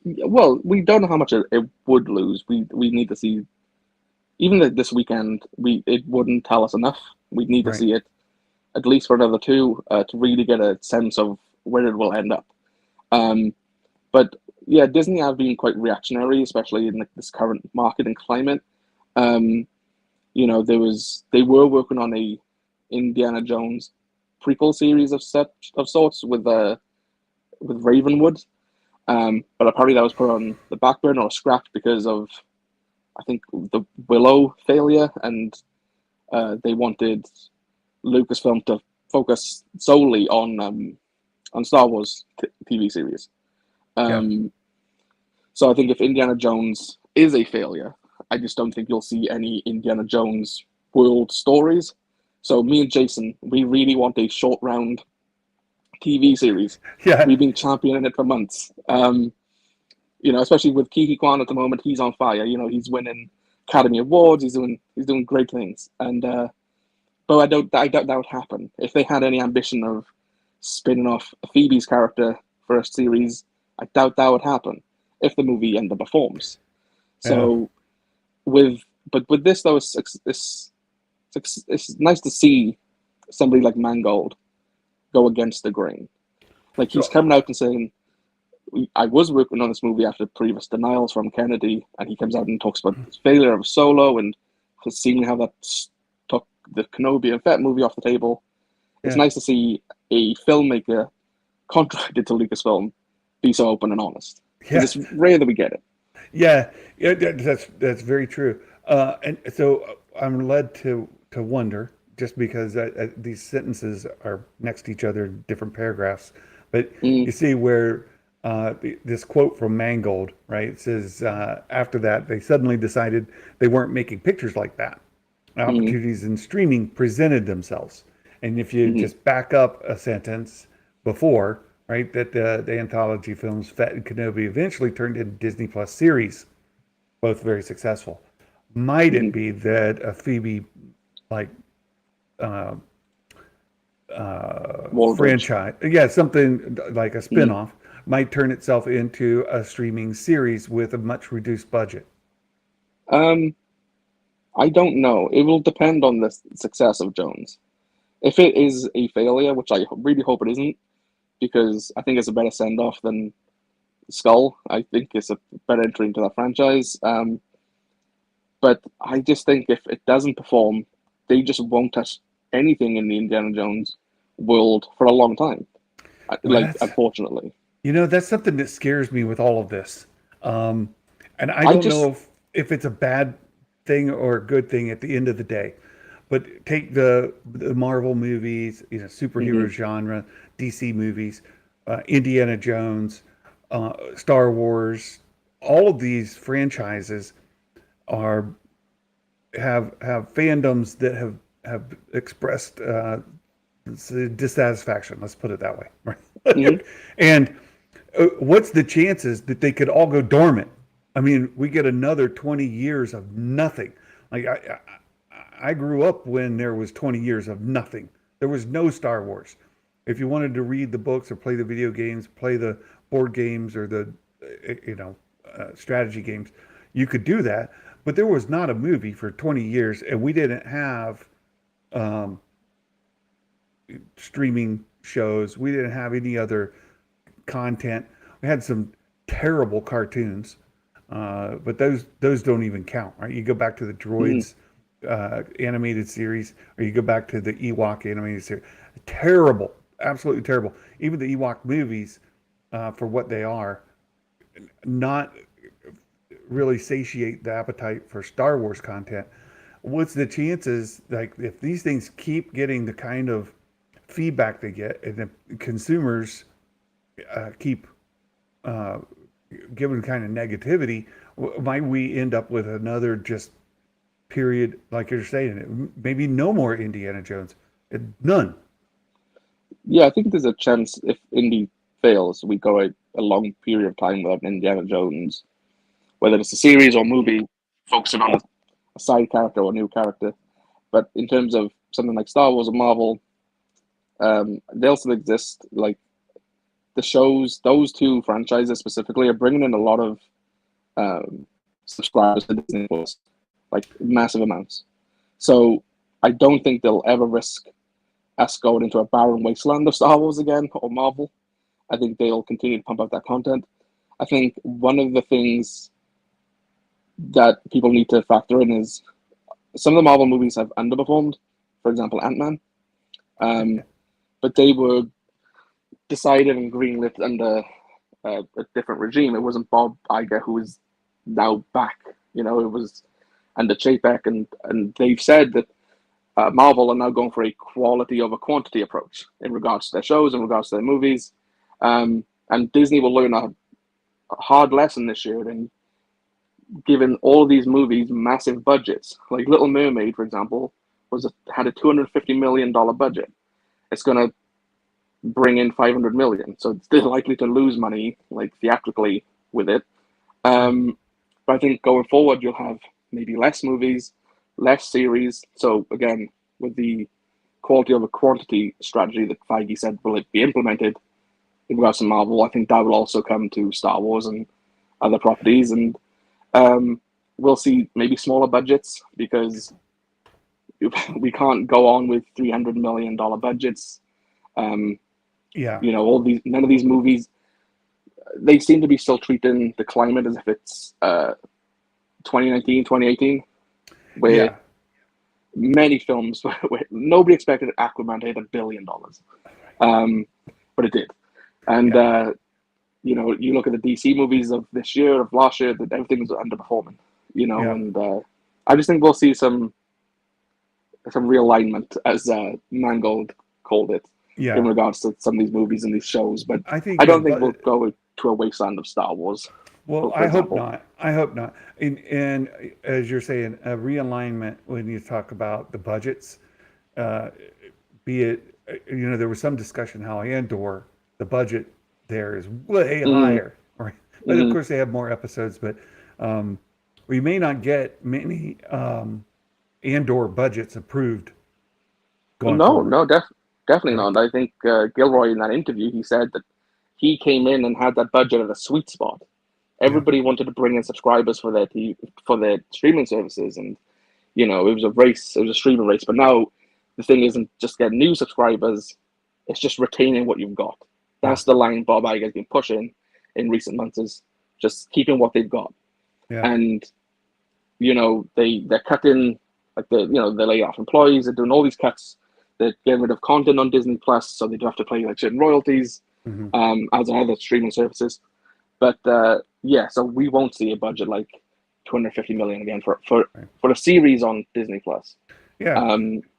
Well, we don't know how much it would lose. We need to see even this weekend, it wouldn't tell us enough. We'd need to Right. see it at least for another two to really get a sense of where it will end up. But yeah, Disney have been quite reactionary, especially in this current market and climate. You know, they were working on a Indiana Jones prequel series of sorts with Ravenwood, but apparently that was put on the back burner or scrapped because of, I think, the Willow failure, and they wanted Lucasfilm to focus solely on Star Wars TV series. Yeah. So I think if Indiana Jones is a failure, I just don't think you'll see any Indiana Jones world stories. So me and Jason, we really want a short round TV series. Yeah. We've been championing it for months. You know, especially with Kiki Kwan at the moment, he's on fire. You know, he's winning Academy Awards. He's doing great things. And but I doubt that would happen. If they had any ambition of spinning off Phoebe's character for a series, I doubt that would happen if the movie underperforms. So with this though, it's nice to see somebody like Mangold go against the grain. Like he's coming out and saying, I was working on this movie after previous denials from Kennedy, and he comes out and talks about his failure of Solo and seeing how that took the Kenobi and Fett movie off the table. It's nice to see a filmmaker contracted to Lucasfilm be so open and honest. Because it's rare that we get it. Yeah, that's very true. And so I'm led to wonder, just because these sentences are next to each other in different paragraphs, but you see where this quote from Mangold, right? It says, after that, they suddenly decided they weren't making pictures like that. Opportunities in streaming presented themselves. And if you just back up a sentence before, right, that the anthology films Fett and Kenobi eventually turned into Disney Plus series, both very successful. Might it be that a Phoebe like franchise, something like a spinoff, might turn itself into a streaming series with a much reduced budget? I don't know. It will depend on the success of Jones. If it is a failure, which I really hope it isn't, because I think it's a better send-off than Skull. I think it's a better entry into that franchise. But I just think if it doesn't perform, they just won't touch anything in the Indiana Jones world for a long time. Unfortunately. You know, that's something that scares me with all of this. And I don't know if it's a bad thing or a good thing at the end of the day. But take the Marvel movies, you know, superhero genre, DC movies, Indiana Jones, Star Wars. All of these franchises have fandoms that have expressed dissatisfaction. Let's put it that way. Right? And what's the chances that they could all go dormant? I mean, we get another 20 years of nothing. Like I grew up when there was 20 years of nothing. There was no Star Wars. If you wanted to read the books or play the video games, play the board games or the strategy games, you could do that. But there was not a movie for 20 years, and we didn't have streaming shows. We didn't have any other content. We had some terrible cartoons, but those don't even count, right? You go back to the Droids animated series, or you go back to the Ewok animated series. Terrible, absolutely terrible. Even the Ewok movies, for what they are, not really satiate the appetite for Star Wars content. What's the chances, like, if these things keep getting the kind of feedback they get, and the consumers keep given kind of negativity, might we end up with another just period, like you're saying, maybe no more Indiana Jones, none? Yeah, I think there's a chance if Indy fails, we go a long period of time without Indiana Jones, whether it's a series or movie, focusing on a side character or a new character. But in terms of something like Star Wars or Marvel, they'll still exist. Like the shows, those two franchises specifically are bringing in a lot of subscribers to Disney Plus. like massive amounts. So I don't think they'll ever risk us going into a barren wasteland of Star Wars again or Marvel. I think they'll continue to pump out that content. I think one of the things that people need to factor in is some of the Marvel movies have underperformed. For example, Ant-Man. But they were decided and greenlit under a different regime. It wasn't Bob Iger who is now back. You know, it was under Chapek, and they've said that Marvel are now going for a quality over quantity approach in regards to their shows, in regards to their movies. And Disney will learn a hard lesson this year in giving all these movies massive budgets. Like Little Mermaid, for example, had a $250 million budget. It's going to bring in 500 million, so it's still likely to lose money, like theatrically, with it. But I think going forward, you'll have maybe less movies, less series. So again, with the quality over quantity strategy that Feige said will be implemented in regards to Marvel, I think that will also come to Star Wars and other properties. And we'll see maybe smaller budgets because we can't go on with $300 million budgets. Yeah. You know, none of these movies, they seem to be still treating the climate as if it's 2019, 2018, where many films, where nobody expected Aquaman to hit $1 billion. But it did. And, you know, you look at the DC movies of this year, of last year, that everything's underperforming, you know, and I just think we'll see some realignment, as Mangold called it, in regards to some of these movies and these shows. But I don't think we'll go to a wasteland of Star Wars. Well, I hope not. I hope not. And as you're saying, a realignment when you talk about the budgets, be it, you know, there was some discussion how Andor, the budget there is way higher, right? But of course they have more episodes, but we may not get many Andor budgets approved going forward. No, definitely not. I think Gilroy in that interview, he said that he came in and had that budget at a sweet spot. Everybody wanted to bring in subscribers for their streaming services, and you know, it was a race, it was a streaming race. But now the thing isn't just getting new subscribers; it's just retaining what you've got. That's the line Bob Iger has been pushing in recent months, is just keeping what they've got. And you know, they're cutting, like they lay off employees, they're doing all these cuts. They're getting rid of content on Disney Plus, so they do have to pay like certain royalties, as are other streaming services. But so we won't see a budget like 250 million again for a series on Disney Plus.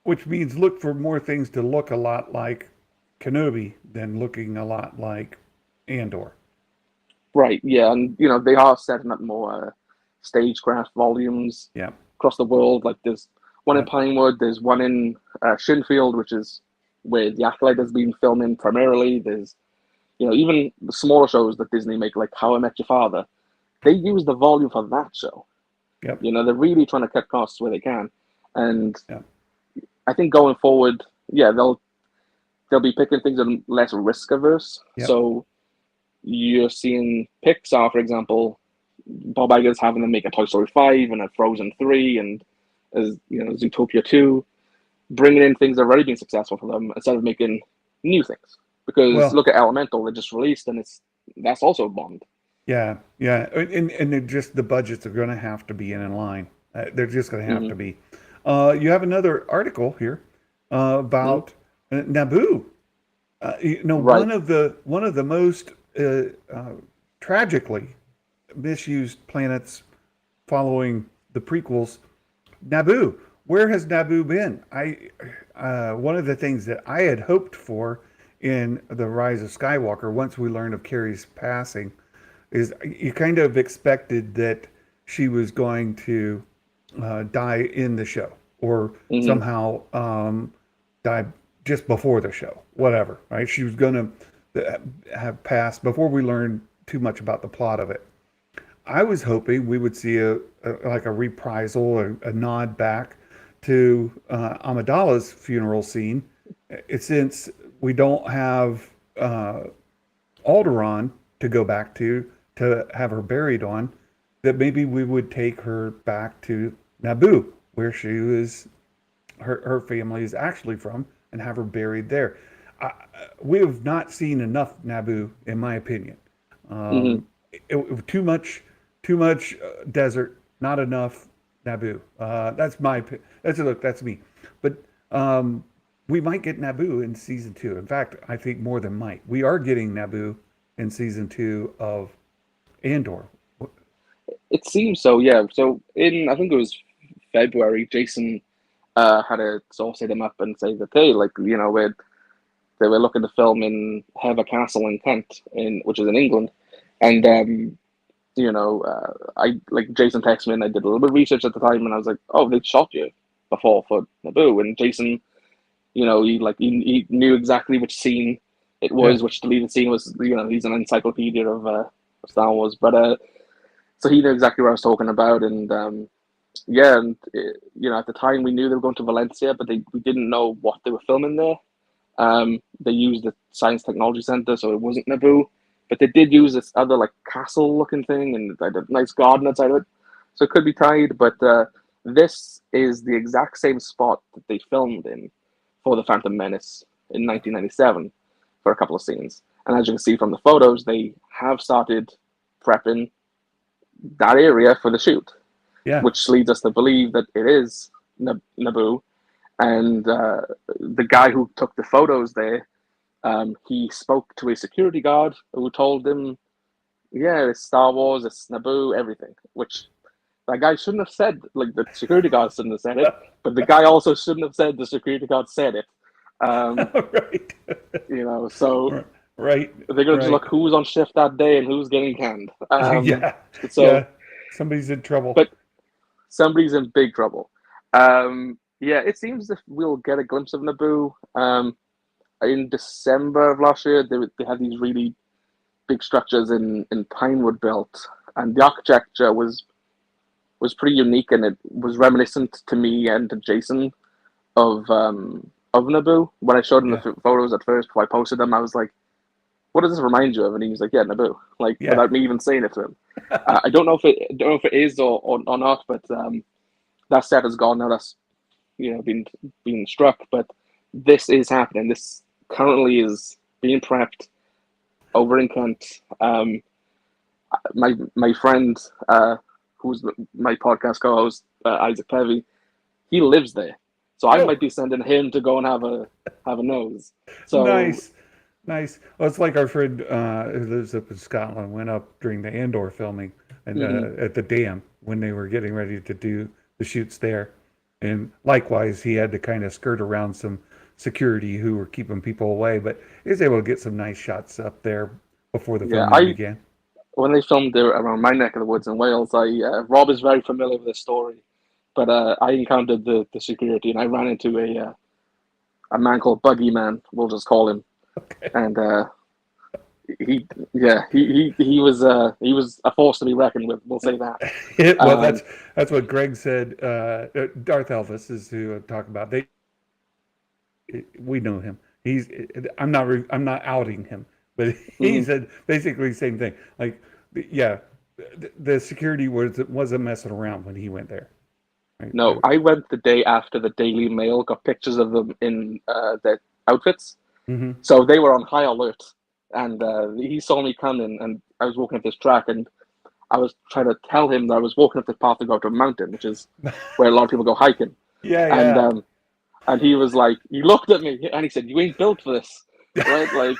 Which means look for more things to look a lot like Kenobi than looking a lot like Andor. Right. Yeah, and you know, they are setting up more stagecraft volumes across the world. Like there's one in Pinewood, there's one in Shinfield, which is where The Acolyte has been filming primarily. There's, you know, even the smaller shows that Disney make, like How I Met Your Father, they use the volume for that show. You know, they're really trying to cut costs where they can. And I think going forward, they'll be picking things that are less risk averse. So you're seeing Pixar, for example, Bob Iger's having them make a Toy Story 5 and a Frozen 3 and, as you know, Zootopia 2, bringing in things that have already been successful for them instead of making new things. Because look at Elemental, they just released, and that's also a Bond. And just the budgets are going to have to be in line. They're just going to have to be. You have another article here about Naboo. You know, one of the most tragically misused planets following the prequels, Naboo. Where has Naboo been? One of the things that I had hoped for in The Rise of Skywalker, once we learned of Carrie's passing, is you kind of expected that she was going to die in the show, or somehow die just before the show, whatever, right? She was going to have passed before we learned too much about the plot of it. I was hoping we would see a reprisal or a nod back to Amidala's funeral scene, since we don't have Alderaan to go back to have her buried on, that maybe we would take her back to Naboo, where she was, her family is actually from, and have her buried there. We have not seen enough Naboo, in my opinion. Hmm. Too much desert, not enough Naboo. That's me. But we might get Naboo in season two. In fact, I think more than might. We are getting Naboo in season two of Andor. It seems so, yeah. So in I think it was February, Jason had a source hit him up and say that hey, like they were looking to film in Heather Castle in Kent, which is in England, and I like Jason texted me and I did a little bit of research at the time and I was like, oh, they shot you before for Naboo, and Jason, he knew exactly which scene it Yeah, was, which deleted scene was. He's an encyclopedia of Star Wars, but so he knew exactly what I was talking about, and yeah, and at the time we knew they were going to Valencia, but we didn't know what they were filming there. They used the Science Technology Center, so it wasn't Naboo, but they did use this other like castle-looking thing, and they had a nice garden outside of it, so it could be tied. But this is the exact same spot that they filmed in for the Phantom Menace in 1997 for a couple of scenes, and as you can see from the photos, they have started prepping that area for the shoot, yeah, which leads us to believe that it is Naboo. And the guy who took the photos there, he spoke to a security guard who told him, "Yeah, it's Star Wars, it's Naboo, everything." Which that guy shouldn't have said. Like the security guard shouldn't have said it, but the guy also shouldn't have said the security guard said it. Um, right, so right, they're gonna just right. look who's on shift that day and who's getting canned. Yeah, So, yeah. Somebody's in trouble. but somebody's in big trouble. Yeah, it seems that we'll get a glimpse of Naboo. In December of last year, they had these really big structures in Pinewood built, and the architecture was pretty unique, and it was reminiscent to me and to Jason of Naboo. When I showed him the Yeah, photos at first before I posted them, I was like, "What does this remind you of?" And he was like, "Yeah, Naboo," like yeah. without me even saying it to him. I don't know if it is or not, but that set is gone now. That's being struck, but this is happening. This currently is being prepped over in Kent. My friend, who's my podcast co-host, Isaac Pevy, he lives there, so I might Oh, be sending him to go and have a nose. So nice, nice. Well, it's like our friend who lives up in Scotland went up during the Andor filming and mhm. at the dam when they were getting ready to do the shoots there, and likewise he had to kind of skirt around some security who were keeping people away, but he was able to get some nice shots up there before the Yeah, filming I began. when they filmed there around my neck of the woods in Wales, Rob is very familiar with this story, but I encountered the security and I ran into a man called Buggy Man, we'll just call him, Okay. and he was a force to be reckoned with. We'll say that. Well, Um, that's what Greg said. Darth Elvis is who I talk about. We know him. He's I'm not outing him, but he mhm. said basically the same thing. Like, yeah, the security wasn't messing around when he went there. Right? No, I went the day after the Daily Mail got pictures of them in their outfits, Mm-hmm. so they were on high alert. And he saw me coming, and I was walking up this track, and I was trying to tell him that I was walking up this path to go to a mountain, which is where a lot of people go hiking. Yeah, And yeah. he was like, he looked at me and he said, "You ain't built for this, right?" Like,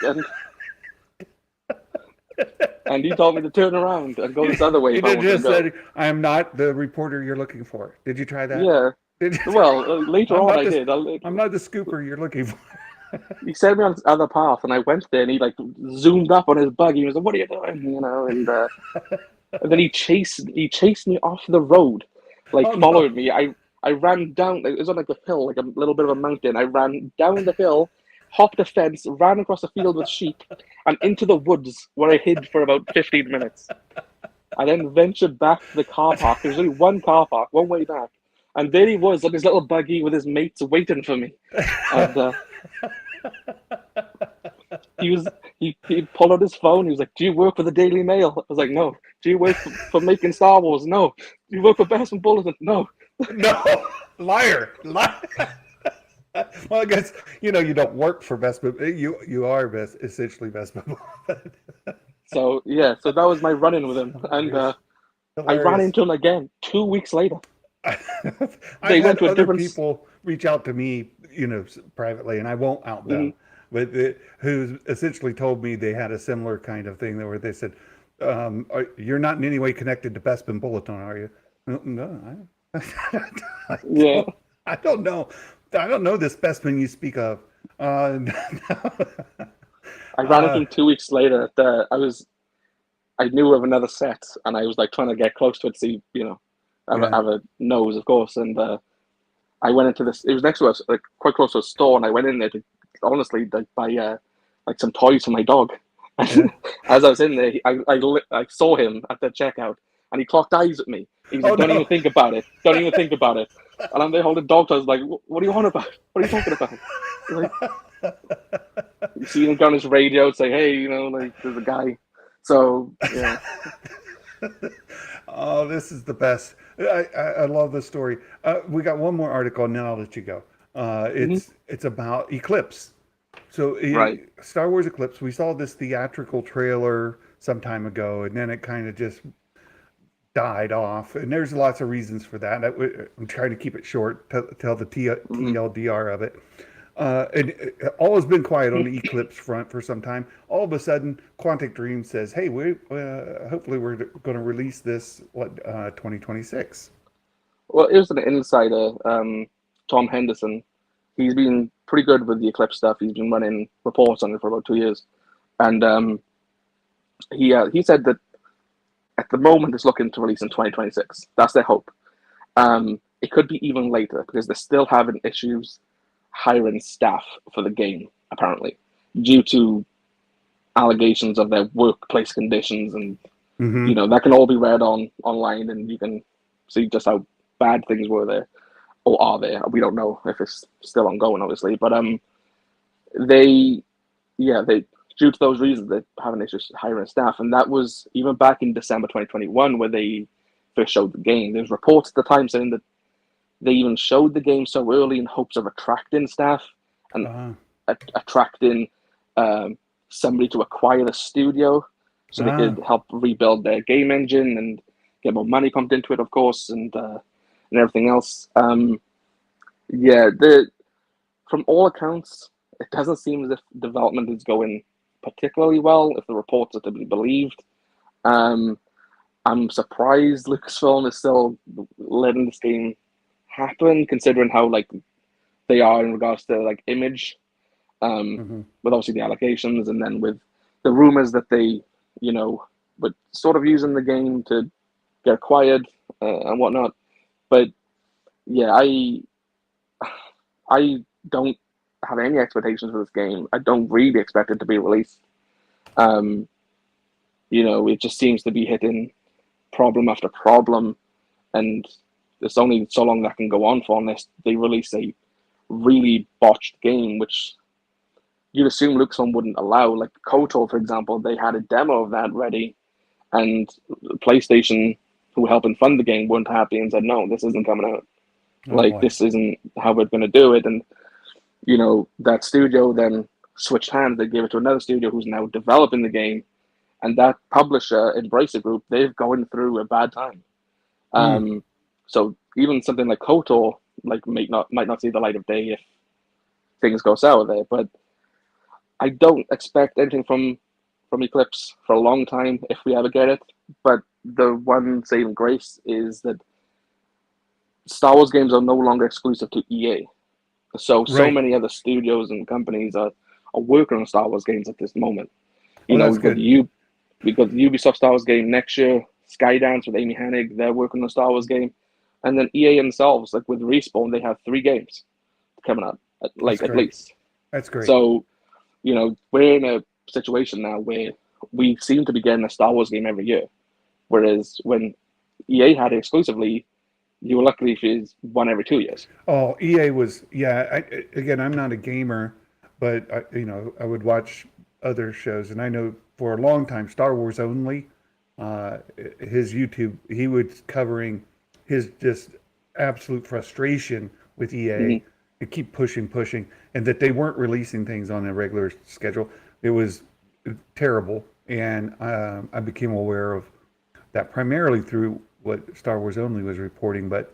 and he told me to turn around and go this other way He if I did wanted to just go. said, "I am not the reporter you're looking for." Did you try that? Yeah. Did you? Well, later I'm on not I this. did. I'm not the scooper you're looking for. He sent me on this other path, and I went there, and he like zoomed up on his buggy. He was like, "What are you doing?" And then he chased me off the road, like Oh no! followed me. I ran down. It was on like a hill, like a little bit of a mountain. I ran down the hill, hopped a fence, ran across a field with sheep, and into the woods where I hid for about 15 minutes. I then ventured back to the car park. There was only one car park, one way back, and there he was on his little buggy with his mates waiting for me. And he pulled out his phone. He was like, "Do you work for the Daily Mail?" I was like, "No." "Do you work for making Star Wars?" "No." "Do you work for Bespin Bulletin?" "No." No, liar. Well, I guess you don't work for Bespin. You are essentially Bespin. So yeah, so that was my run-in with him, and Hilarious. I ran Hilarious. into him again 2 weeks later. I've They went had to a other different. people reach out to me, privately, and I won't out Mhm. them, but who essentially told me they had a similar kind of thing where they said, "You're not in any way connected to Bespin Bulletin, are you?" No, no, I Yeah, don't. I don't know. I don't know this Bespin you speak of. I ran into uh, him 2 weeks later. I knew of another set, and I was like trying to get close to it, see, yeah. have a nose, of course. And I went into this. It was next to us, like quite close to a store, and I went in there to honestly like buy like some toys for my dog. Yeah. And as I was in there, I saw him at the checkout, and he clocked eyes at me. He Oh said, "Don't even no. think about it. Don't even think about it." And I'm there holding dog toys, like, "What are you on about? What are you talking about?" Like, you see him go on his radio, say, "Hey, like there's a guy." So yeah. Oh, this is the best. I love this story. We got one more article, and then I'll let you go. Mhm. It's about Eclipse. So Right. Star Wars Eclipse. We saw this theatrical trailer some time ago, and then it kind of just died off. And there's lots of reasons for that. I'm trying to keep it short, tell the Mhm. TLDR of it. And all has been quiet on the Eclipse front for some time. All of a sudden, Quantic Dream says, "Hey, we hopefully we're going to release this 2026." Well, here's an insider, Tom Henderson. He's been pretty good with the Eclipse stuff. He's been running reports on it for about 2 years, and he said that at the moment it's looking to release in 2026. That's their hope. It could be even later because they're still having issues hiring staff for the game, apparently, due to allegations of their workplace conditions, and Mm-hmm. that can all be read online, and you can see just how bad things were there. Or are there? We don't know if it's still ongoing, obviously. But they, yeah, they due to those reasons they're having issues hiring staff, and that was even back in December 2021 where they first showed the game. There's reports at the time saying that they even showed the game so early in hopes of attracting staff and Uh, attracting um, somebody to acquire the studio so they ah, could help rebuild their game engine and get more money pumped into it, of course, and everything else. Yeah, from all accounts, it doesn't seem as if development is going particularly well, if the reports are to be believed. Um, I'm surprised Lucasfilm is still letting this game happen, considering how like they are in regards to like image, mm-hmm. with obviously the allegations, and then with the rumors that they, were sort of using the game to get acquired and whatnot. But yeah, I don't have any expectations for this game. I don't really expect it to be released. Um, it just seems to be hitting problem after problem, and there's only so long that can go on for unless they release a really botched game, which you'd assume Lucasfilm wouldn't allow. Like KOTOR, for example, they had a demo of that ready, and PlayStation, who were helping fund the game, weren't happy and said, "No, this isn't coming out. Oh Like boy. this isn't how we're going to do it." And that studio then switched hands. They gave it to another studio who's now developing the game, and that publisher, Embracer Group, they've going through a bad time. Mm. Um, so even something like KOTOR like might not see the light of day if things go sour there. But I don't expect anything from Eclipse for a long time if we ever get it. But the one saving grace is that Star Wars games are no longer exclusive to EA. So Right. many other studios and companies are working on Star Wars games at this moment. Oh, that's We've got good. the Ubisoft Star Wars game next year. Skydance with Amy Hennig, they're working on a Star Wars game, and then EA themselves, like with Respawn, they have 3 games coming out, That's like at great. least. That's great. So we're in a situation now where we seem to be getting a Star Wars game every year, whereas when EA had it exclusively, you were lucky if it's one every 2 years. Oh, EA was, yeah. Again, I'm not a gamer, but I would watch other shows, and I know for a long time, Star Wars only. His YouTube, he was covering his just absolute frustration with EA Mhm. to keep pushing, and that they weren't releasing things on a regular schedule. It was terrible, and I became aware of that primarily through what Star Wars Only was reporting, but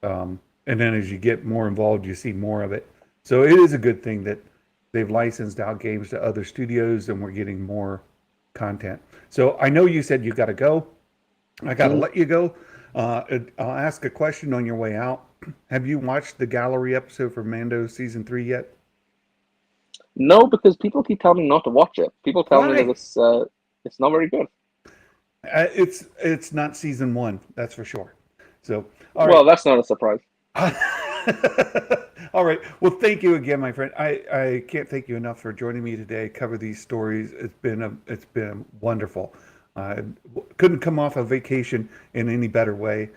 and then as you get more involved, you see more of it. So it is a good thing that they've licensed out games to other studios and we're getting more content. So I know you said you got to go. I got to Mhm. let you go. I'll ask a question on your way out. Have you watched the gallery episode for Mando season 3 yet? No, because people keep telling me not to watch it. People tell me that Why? it's not very good. It's not season 1, that's for sure. So, all right. Well, that's not a surprise. All right. Well, thank you again, my friend. I can't thank you enough for joining me today. Cover these stories. It's been wonderful. Uh, couldn't come off a vacation in any better way.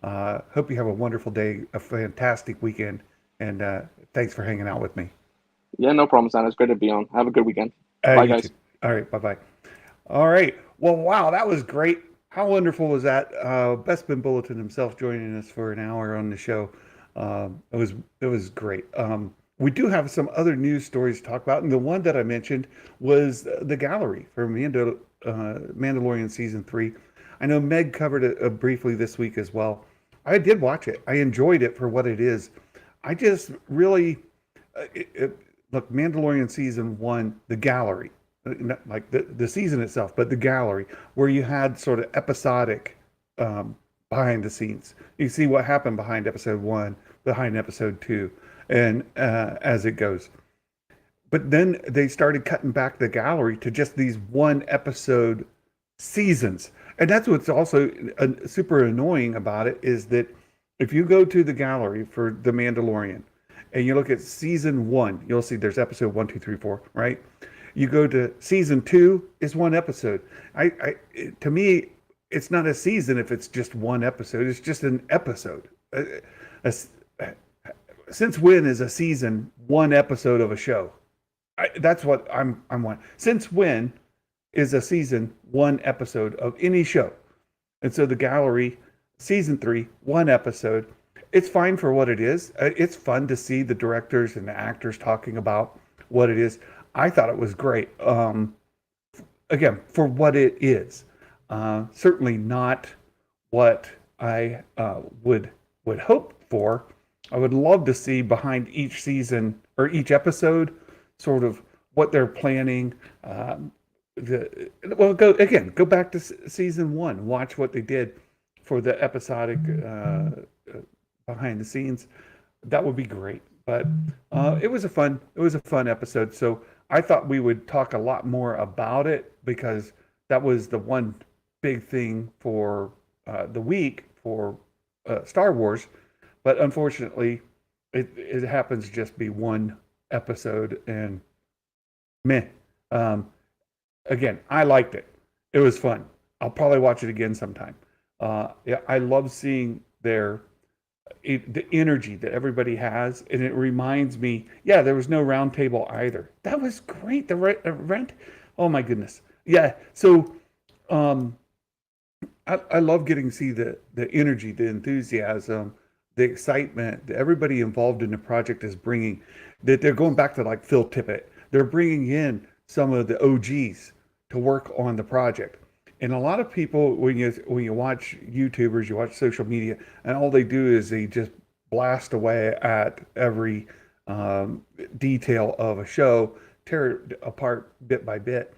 Hope you have a wonderful day, a fantastic weekend, and thanks for hanging out with me. Yeah, no problem, Sam. It's great to be on. Have a good weekend. Bye, You too. guys. All right. Bye bye. All right. Well, wow, that was great. How wonderful was that? Bespin Bulletin himself joining us for an hour on the show. It was great. We do have some other news stories to talk about, and the one that I mentioned was the gallery for Mandalorian season 3. I know Meg covered it briefly this week as well. I did watch it. I enjoyed it for what it is. I just really look, Mandalorian season 1, the gallery, not like the season itself, but the gallery, where you had sort of episodic um, behind the scenes. You see what happened behind episode 1, behind episode 2, and as it goes. But then they started cutting back the gallery to just these one episode seasons. And that's what's also super annoying about it is that if you go to the gallery for The Mandalorian and you look at season 1, you'll see there's episode 1, 2, 3, 4, right? You go to season 2 is one episode. To me, it's not a season if it's just one episode. It's just an episode. A, since when is a season one episode of a show? That's what I'm on. Since when is a season one episode of any show? And so the gallery, season 3, one episode. It's fine for what it is. It's fun to see the directors and the actors talking about what it is. I thought it was great. Again, for what it is. Certainly not what I would hope for. I would love to see behind each season or each episode, sort of what they're planning. Well, go back to season 1. Watch what they did for the episodic behind the scenes. That would be great. But it was a fun episode. So I thought we would talk a lot more about it because that was the one big thing for the week for Star Wars. But unfortunately, it happens to just be one episode and meh. Um, Again, I liked it. It was fun. I'll probably watch it again sometime. Yeah, I love seeing the energy that everybody has, and it reminds me. Yeah, there was no round table either. That was great. The rent. Oh my goodness. Yeah. So, um, I love getting to see the energy, the enthusiasm, the excitement that everybody involved in the project is bringing. That they're going back to like Phil Tippett. They're bringing in some of the OGs to work on the project. And a lot of people, when you watch YouTubers, you watch social media, and all they do is they just blast away at every detail of a show, tear it apart bit by bit.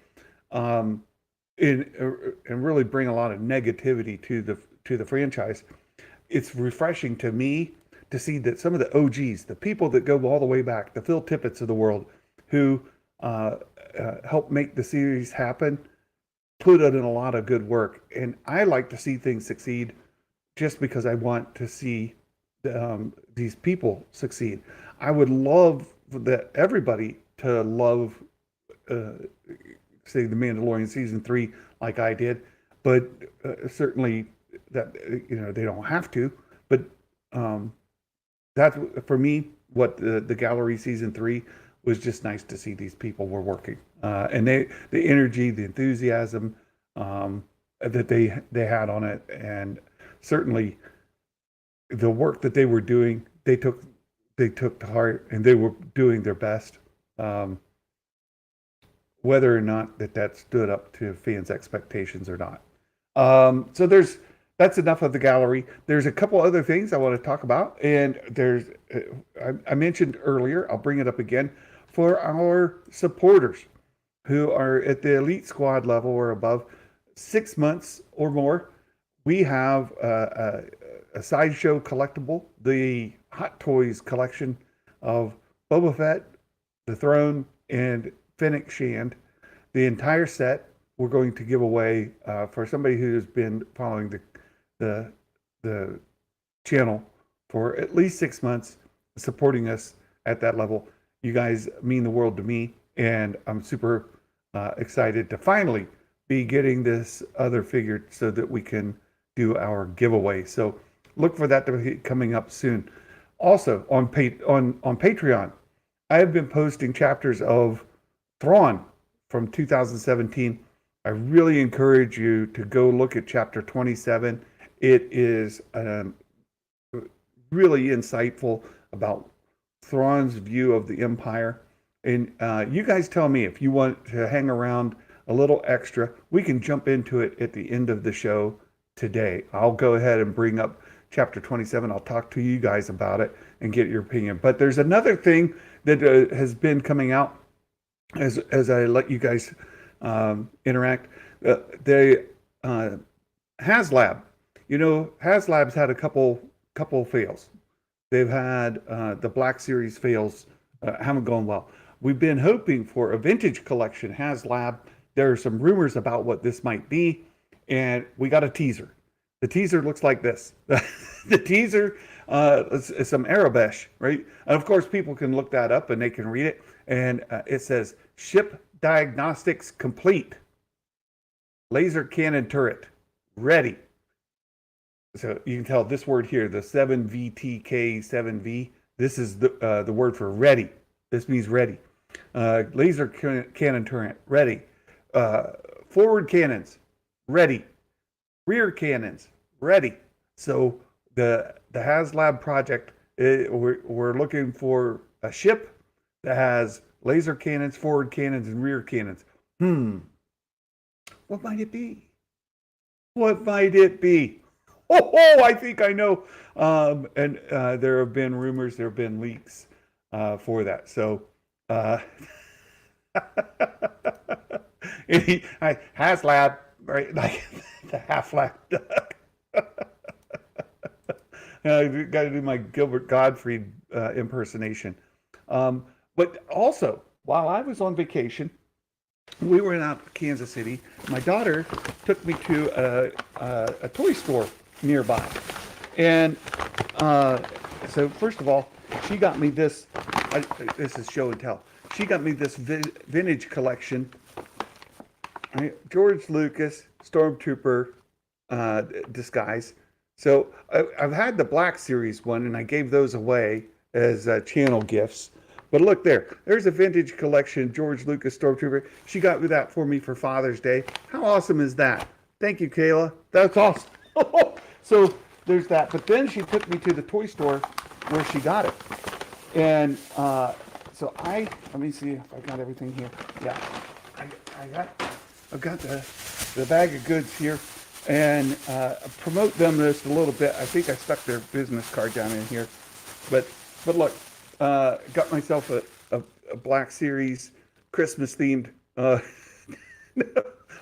Um, and really bring a lot of negativity to the franchise. It's refreshing to me to see that some of the OGs, the people that go all the way back, the Phil Tippetts of the world, who uh, helped make the series happen, put in a lot of good work. And I like to see things succeed just because I want to see these people succeed. I would love everybody to love uh, say The Mandalorian season 3 like I did, but certainly that they don't have to. But um, that's for me what the gallery season 3 was. Just nice to see these people were working, and the energy, the enthusiasm that they had on it, and certainly the work that they were doing, they took to heart, and they were doing their best. Um, Whether or not that stood up to fans' expectations or not. So that's enough of the gallery. There's a couple other things I want to talk about, and I mentioned earlier, I'll bring it up again, for our supporters who are at the elite squad level or above, 6 months or more. We have a Sideshow collectible, the Hot Toys collection of Boba Fett, the Throne, and Fennec Shand. The entire set we're going to give away for somebody who's been following the channel for at least 6 months, supporting us at that level. You guys mean the world to me, and I'm super excited to finally be getting this other figure so that we can do our giveaway. So look for that to be coming up soon. Also on Patreon, I have been posting chapters of Thrawn from 2017. I really encourage you to go look at chapter 27. It is really insightful about Thrawn's view of the Empire. And you guys tell me if you want to hang around a little extra. We can jump into it at the end of the show today. I'll go ahead and bring up chapter 27. I'll talk to you guys about it and get your opinion. But there's another thing that has been coming out as I let you guys interact. The Haslab. You know, Haslab's had a couple fails. They've had the Black Series fails haven't gone well. We've been hoping for a vintage collection Haslab. There are some rumors about what this might be, and we got a teaser. The teaser looks like this. The teaser is some Arabic, right? And of course, people can look that up and they can read it. And it says, ship diagnostics complete. Laser cannon turret ready. So you can tell this word here, the 7VTK7V, this is the word for ready. This means ready. Laser cannon turret ready. Forward cannons ready. Rear cannons ready. So the Haslab project, we're looking for a ship that has laser cannons, forward cannons, and rear cannons. What might it be? What might it be? Oh, I think I know. And there have been rumors, there have been leaks for that. So Haslab, right? Like the Half-Life duck. I got to do my Gilbert Gottfried impersonation. But also, while I was on vacation, we were in Kansas City. My daughter took me to a toy store nearby. And so first of all, she got me this, this is show and tell. She got me this vintage collection, right? George Lucas Stormtrooper disguise. So I've had the Black Series one, and I gave those away as channel gifts. But look there, there's a vintage collection, George Lucas Stormtrooper. She got me that for me for Father's Day. How awesome is that? Thank you, Kayla. That's awesome. So there's that. But then she took me to the toy store where she got it. And so let me see if I got everything here. Yeah, I've got the bag of goods here. And promote them just a little bit. I think I stuck their business card down in here. But look, got myself a Black Series Christmas themed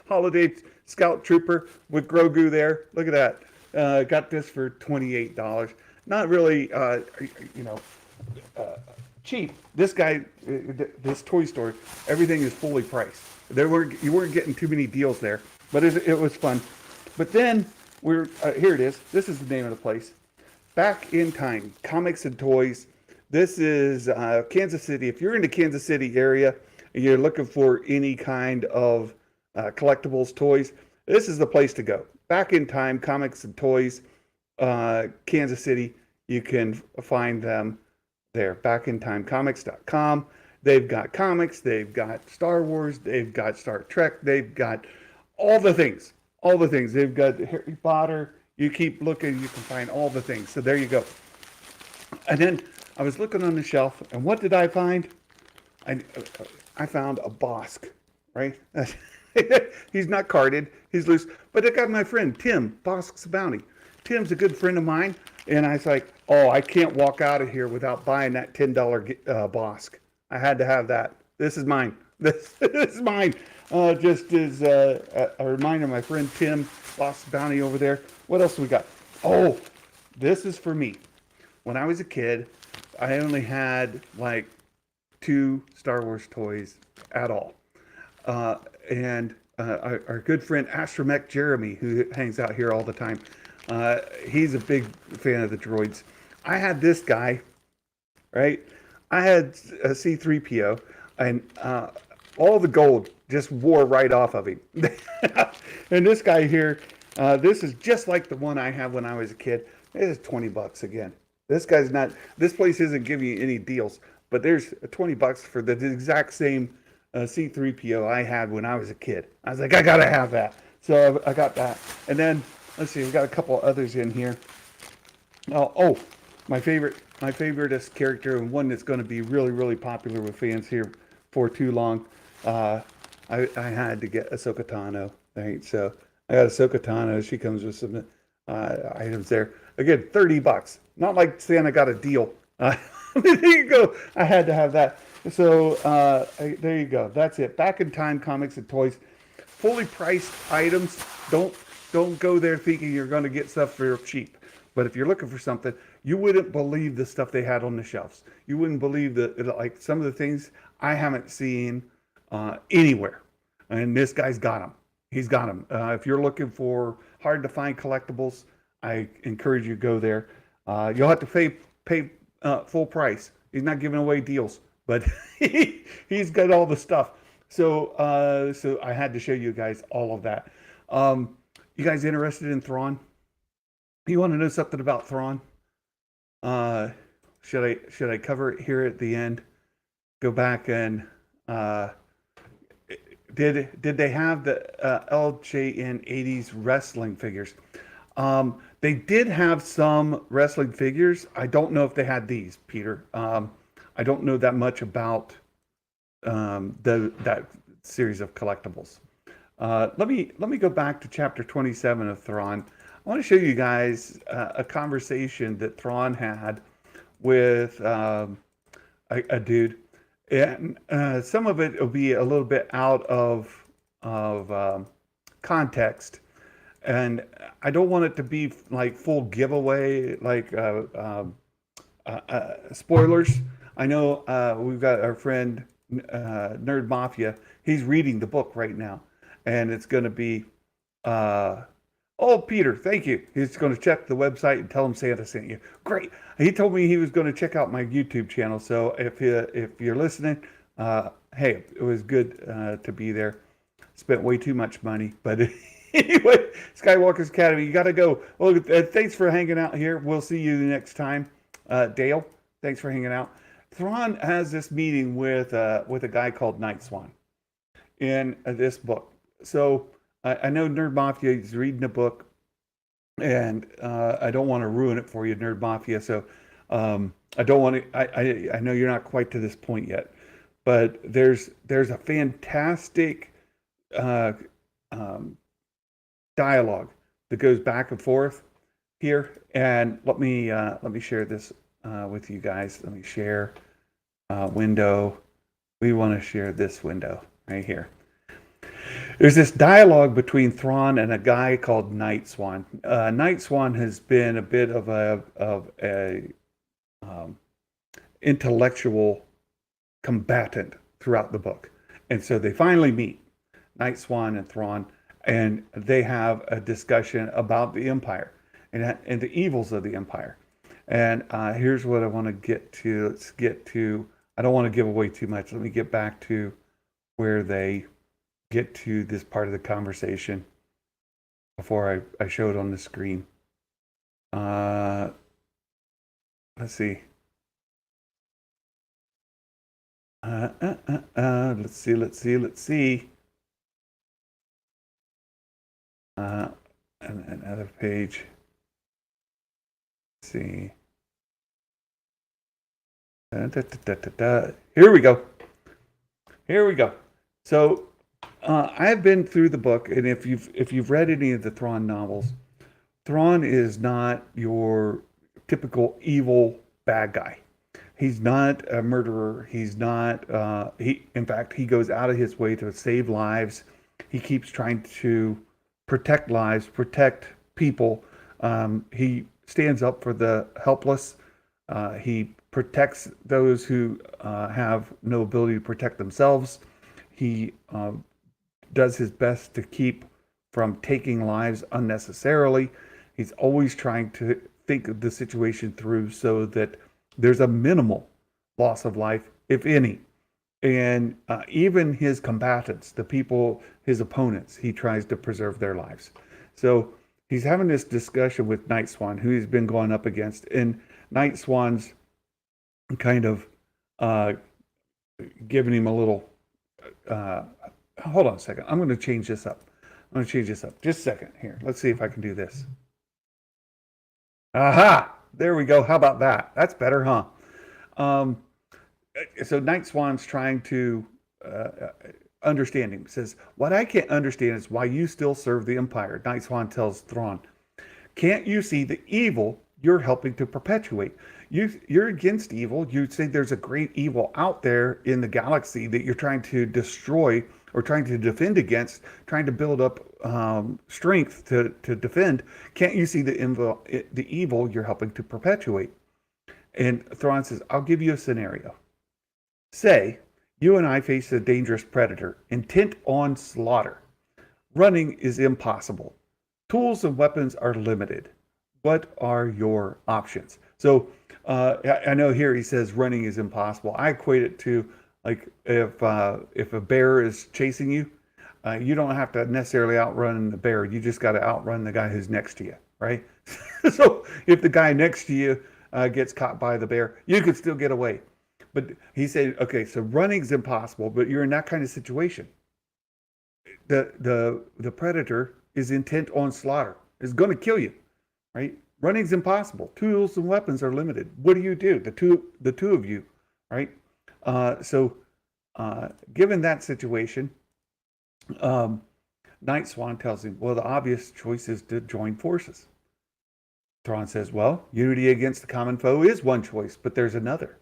holiday Scout Trooper with Grogu there. Look at that. Got this for $28. Not really, cheap. This guy, this toy store, everything is fully priced. You weren't getting too many deals there, but it was fun. But then here it is. This is the name of the place. Back in Time, Comics and Toys. This is Kansas City. If you're in the Kansas City area and you're looking for any kind of collectibles, toys, this is the place to go. Back in Time, Comics and Toys, Kansas City. You can find them there. Back in Time Comics.com. They've got comics. They've got Star Wars. They've got Star Trek. They've got all the things. All the things. They've got Harry Potter. You keep looking, you can find all the things. So there you go. And then I was looking on the shelf, and what did I find? I found a Bosk, right? He's not carded, he's loose. But I got my friend Tim, Bosk's Bounty. Tim's a good friend of mine, and I was like, oh, I can't walk out of here without buying that $10 Bosk. I had to have that. This is mine. This is mine. Just as a reminder, my friend Tim, Bosk's Bounty over there. What else we got? Oh, this is for me. When I was a kid, I only had like 2 Star Wars toys at all. And our good friend Astromech Jeremy, who hangs out here all the time, he's a big fan of the droids. I had this guy, right? I had a C-3PO, and all the gold just wore right off of him. And this guy here, this is just like the one I had when I was a kid. This is $20 again. This guy's not, this place isn't giving you any deals, but there's $20 for the exact same C-3PO I had when I was a kid. I was like, I gotta have that. So I got that. And then, let's see, we got a couple others in here. Oh, my favoriteest character, and one that's going to be really, really popular with fans here for too long. I had to get Ahsoka Tano, right? So I got Ahsoka Tano. She comes with some items there. Again, $30. Not like Santa got a deal. There you go. I had to have that. So there you go. That's it. Back in Time Comics and Toys. Fully priced items. Don't go there thinking you're going to get stuff for cheap. But if you're looking for something, you wouldn't believe the stuff they had on the shelves. You wouldn't believe like some of the things I haven't seen anywhere. And this guy's got them. He's got them. If you're looking for hard to find collectibles, I encourage you to go there. You'll have to pay full price. He's not giving away deals, but he's got all the stuff. So I had to show you guys all of that. You guys interested in Thrawn? You want to know something about Thrawn? Should I cover it here at the end? Go back and did they have the LJN 80s wrestling figures? They did have some wrestling figures. I don't know if they had these, Peter. I don't know that much about that series of collectibles. Let me go back to chapter 27 of Thrawn. I want to show you guys a conversation that Thrawn had with a dude, and some of it will be a little bit out of context, and I don't want it to be like full giveaway, like spoilers. I know we've got our friend Nerd Mafia. He's reading the book right now, and it's going to be. Oh, Peter, thank you. He's going to check the website and tell him Santa sent you. Great. He told me he was going to check out my YouTube channel. So if you're listening, hey, it was good to be there. Spent way too much money, but anyway, Skywalker's Academy, you got to go. Well, thanks for hanging out here. We'll see you next time. Dale, thanks for hanging out. Thrawn has this meeting with a guy called Night Swan in this book. So I know Nerd Mafia is reading a book, and I don't want to ruin it for you, Nerd Mafia. So I don't want to. I know you're not quite to this point yet, but there's a fantastic dialogue that goes back and forth here, and let me share this with you guys. Let me share window. We want to share this window right here. There's this dialogue between Thrawn and a guy called Night Swan. Night Swan has been a bit of a intellectual combatant throughout the book, and so they finally meet, Night Swan and Thrawn, and they have a discussion about the Empire and the evils of the Empire. And here's what I want to get to. Let's get to. I don't want to give away too much. Let me get back to where they get to this part of the conversation before I show it on the screen. Let's see. Let's see. Another page. see. Here we go. Here we go. So I've been through the book, and if you've read any of the Thrawn novels, Thrawn is not your typical evil bad guy. He's not a murderer. He's not. In fact, he goes out of his way to save lives. He keeps trying to protect lives, protect people. He stands up for the helpless. He protects those who have no ability to protect themselves. He does his best to keep from taking lives unnecessarily. He's always trying to think of the situation through so that there's a minimal loss of life, if any. And even his combatants, the people, his opponents, he tries to preserve their lives. So he's having this discussion with Night Swan, who he's been going up against. And Night Swan's kind of giving him a little, hold on a second. I'm going to change this up. Just a second here. Let's see if I can do this. Aha! There we go. How about that? That's better, huh? So Night Swan's trying to understand him. Says, what I can't understand is why you still serve the Empire. Night Swan tells Thrawn, can't you see the evil you're helping to perpetuate? You're against evil. You say there's a great evil out there in the galaxy that you're trying to destroy or trying to defend against, trying to build up strength to defend. Can't you see the evil you're helping to perpetuate? And Thrawn says, I'll give you a scenario. Say, you and I face a dangerous predator, intent on slaughter. Running is impossible. Tools and weapons are limited. What are your options? So I know here he says running is impossible. I equate it to like if a bear is chasing you, you don't have to necessarily outrun the bear. You just got to outrun the guy who's next to you, right? So if the guy next to you gets caught by the bear, you could still get away. But he said, okay, so running's impossible, but you're in that kind of situation. The predator is intent on slaughter. It's going to kill you, right? Running's impossible. Tools and weapons are limited. What do? The two of you, right? So given that situation, Night Swan tells him, well, the obvious choice is to join forces. Thrawn says, well, unity against the common foe is one choice, but there's another.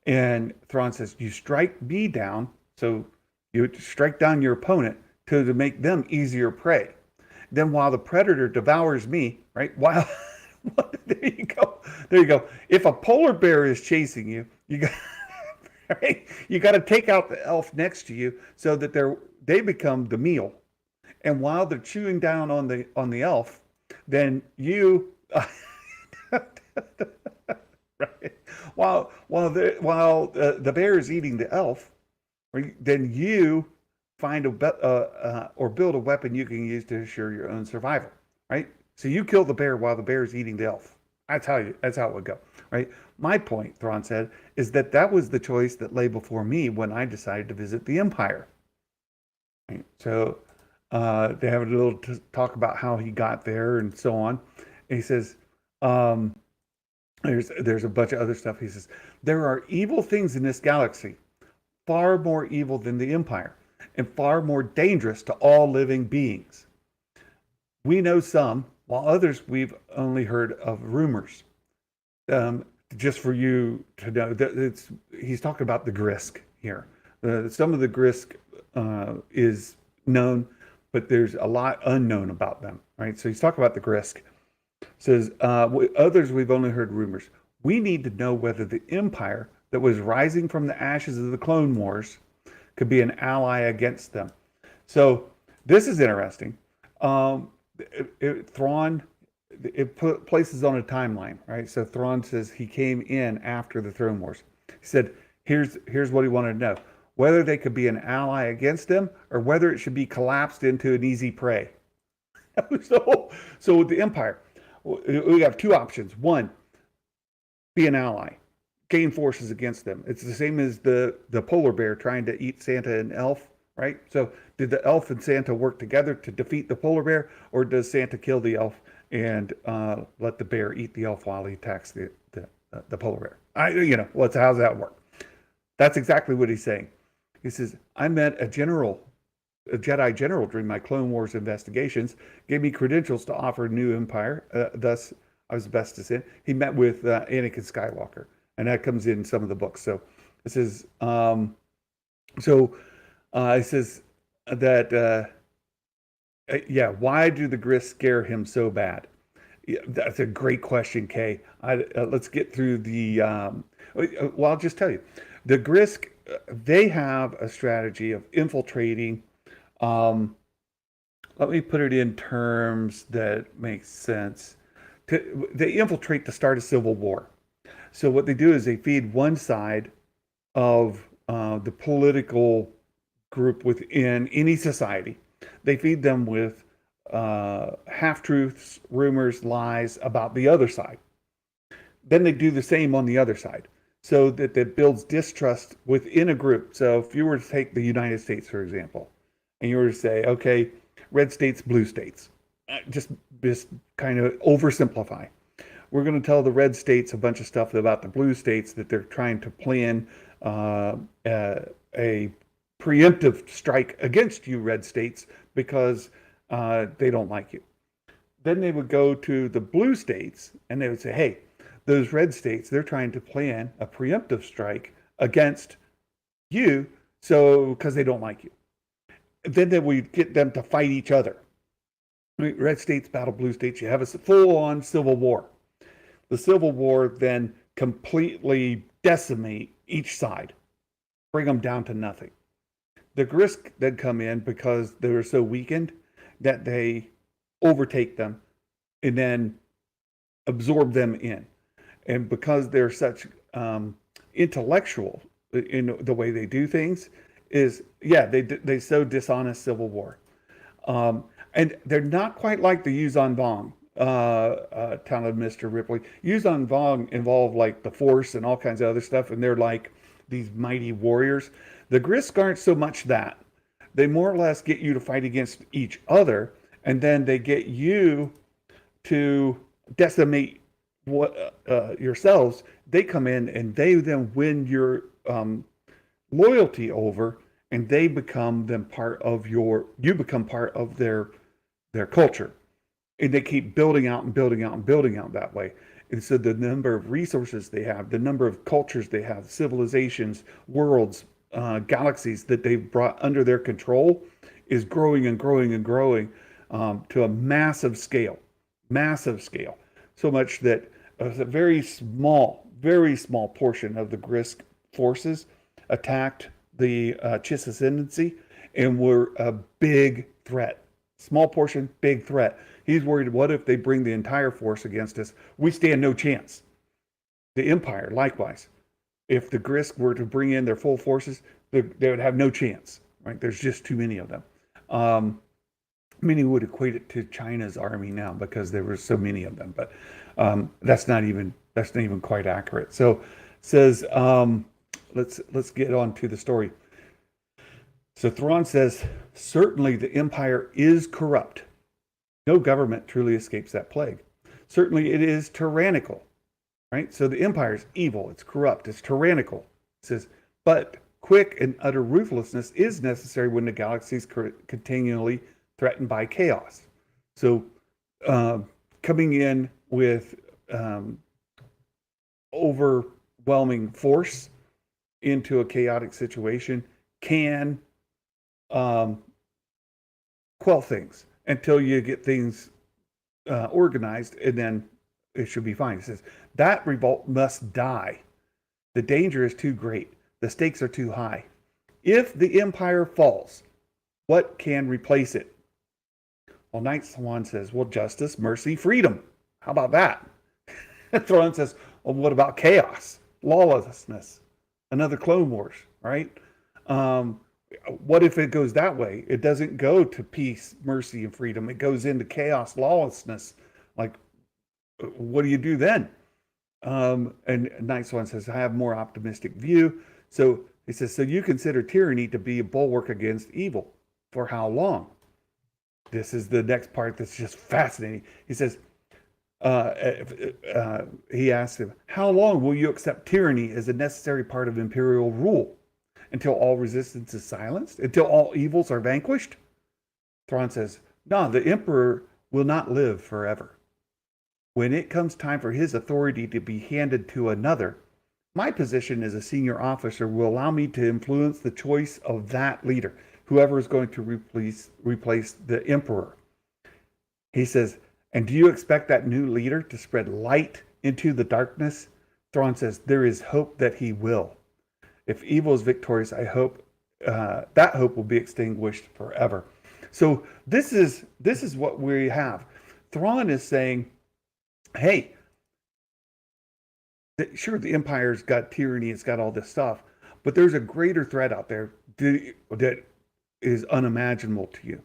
And Thrawn says, you strike me down, so you strike down your opponent to make them easier prey. Then while the predator devours me, right? While there you go. If a polar bear is chasing you, you got right? You got to take out the elf next to you so that they become the meal. And while they're chewing down on the elf, then you right? While the bear is eating the elf, then you find or build a weapon you can use to assure your own survival, right? So you kill the bear while the bear is eating the elf. That's how it would go, right? My point, Thrawn said, is that was the choice that lay before me when I decided to visit the Empire. Right? So they have a little talk about how he got there and so on. And he says, there's a bunch of other stuff. He says, there are evil things in this galaxy, far more evil than the Empire, and far more dangerous to all living beings. We know some, while others we've only heard of rumors. Just for you to know, he's talking about the Grisk here. Some of the Grisk is known, but there's a lot unknown about them, right? So he's talking about the Grisk. Says, others we've only heard rumors. We need to know whether the Empire that was rising from the ashes of the Clone Wars could be an ally against them. So this is interesting. Thrawn, places on a timeline, right? So Thrawn says he came in after the Throne Wars. He said, here's what he wanted to know. Whether they could be an ally against them or whether it should be collapsed into an easy prey. So with the Empire, we have two options. One, be an ally, gain forces against them. It's the same as the polar bear trying to eat Santa and Elf, right? So did the elf and Santa work together to defeat the polar bear, or does Santa kill the elf and let the bear eat the elf while he attacks the polar bear. How's that work? That's exactly what he's saying. He says, I met a Jedi general during my Clone Wars investigations, gave me credentials to offer a new empire. Thus, I was best to sin. He met with Anakin Skywalker, and that comes in some of the books. So it says, it says that, why do the Grisk scare him so bad? Yeah, that's a great question, Kay. Let's get through the. I'll just tell you, the Grisk, they have a strategy of infiltrating. Let me put it in terms that makes sense. They infiltrate to start a civil war. So what they do is they feed one side of the political group within any society. They feed them with half-truths, rumors, lies about the other side. Then they do the same on the other side, so that it builds distrust within a group. So if you were to take the United States, for example, and you were to say, okay, red states, blue states, just kind of oversimplify. We're going to tell the red states a bunch of stuff about the blue states, that they're trying to plan a preemptive strike against you, red states, because they don't like you. Then they would go to the blue states and they would say, hey, those red states, they're trying to plan a preemptive strike against you, so because they don't like you. Then they would get them to fight each other. Red states battle blue states. You have a full-on civil war. The civil war then completely decimate each side, bring them down to nothing. The Grisk then come in because they were so weakened that they overtake them and then absorb them in. And because they're such intellectual in the way they do things, they sow dishonest civil war. And they're not quite like the Yuuzhan Vong, talented Mr. Ripley. Yuuzhan Vong involve like the Force and all kinds of other stuff, and they're like these mighty warriors. The Grisk aren't so much that. They more or less get you to fight against each other, and then they get you to decimate yourselves. They come in and they then win your loyalty over, and they become then part of you become part of their culture. And they keep building out and building out and building out that way. And so the number of resources they have, the number of cultures they have, civilizations, worlds, galaxies that they've brought under their control is growing and growing and growing to a massive scale. So much that a very small portion of the Grisk forces attacked the Chiss Ascendancy and were a big threat. Small portion, big threat. He's worried, what if they bring the entire force against us? We stand no chance. The Empire, likewise. If the Grisk were to bring in their full forces, they would have no chance, right? There's just too many of them. Many would equate it to China's army now because there were so many of them, but that's not even quite accurate. So it says, let's get on to the story. So Thrawn says, certainly the Empire is corrupt. No government truly escapes that plague. Certainly it is tyrannical, right? So the Empire is evil, it's corrupt, it's tyrannical. It says, but quick and utter ruthlessness is necessary when the galaxy is continually threatened by chaos. So coming in with overwhelming force into a chaotic situation can quell things until you get things organized, and then it should be fine. It says, that revolt must die. The danger is too great. The stakes are too high. If the Empire falls, what can replace it? Well, Night Swan says, well, justice, mercy, freedom. How about that? Thrawn says, well, what about chaos, lawlessness, another Clone Wars, right? What if it goes that way? It doesn't go to peace, mercy, and freedom. It goes into chaos, lawlessness. Like, what do you do then? And Night Swan says, I have a more optimistic view. So he says, so you consider tyranny to be a bulwark against evil. For how long? This is the next part that's just fascinating. He says, He asks him, "How long will you accept tyranny as a necessary part of imperial rule? Until all resistance is silenced? Until all evils are vanquished?" Thrawn says, "No, the Emperor will not live forever. When it comes time for his authority to be handed to another, my position as a senior officer will allow me to influence the choice of that leader, whoever is going to replace the Emperor." He says, "And do you expect that new leader to spread light into the darkness?" Thrawn says, "There is hope that he will. If evil is victorious, I hope that hope will be extinguished forever." So this is what we have. Thrawn is saying, "Hey, sure, the Empire's got tyranny, it's got all this stuff, but there's a greater threat out there that is unimaginable to you.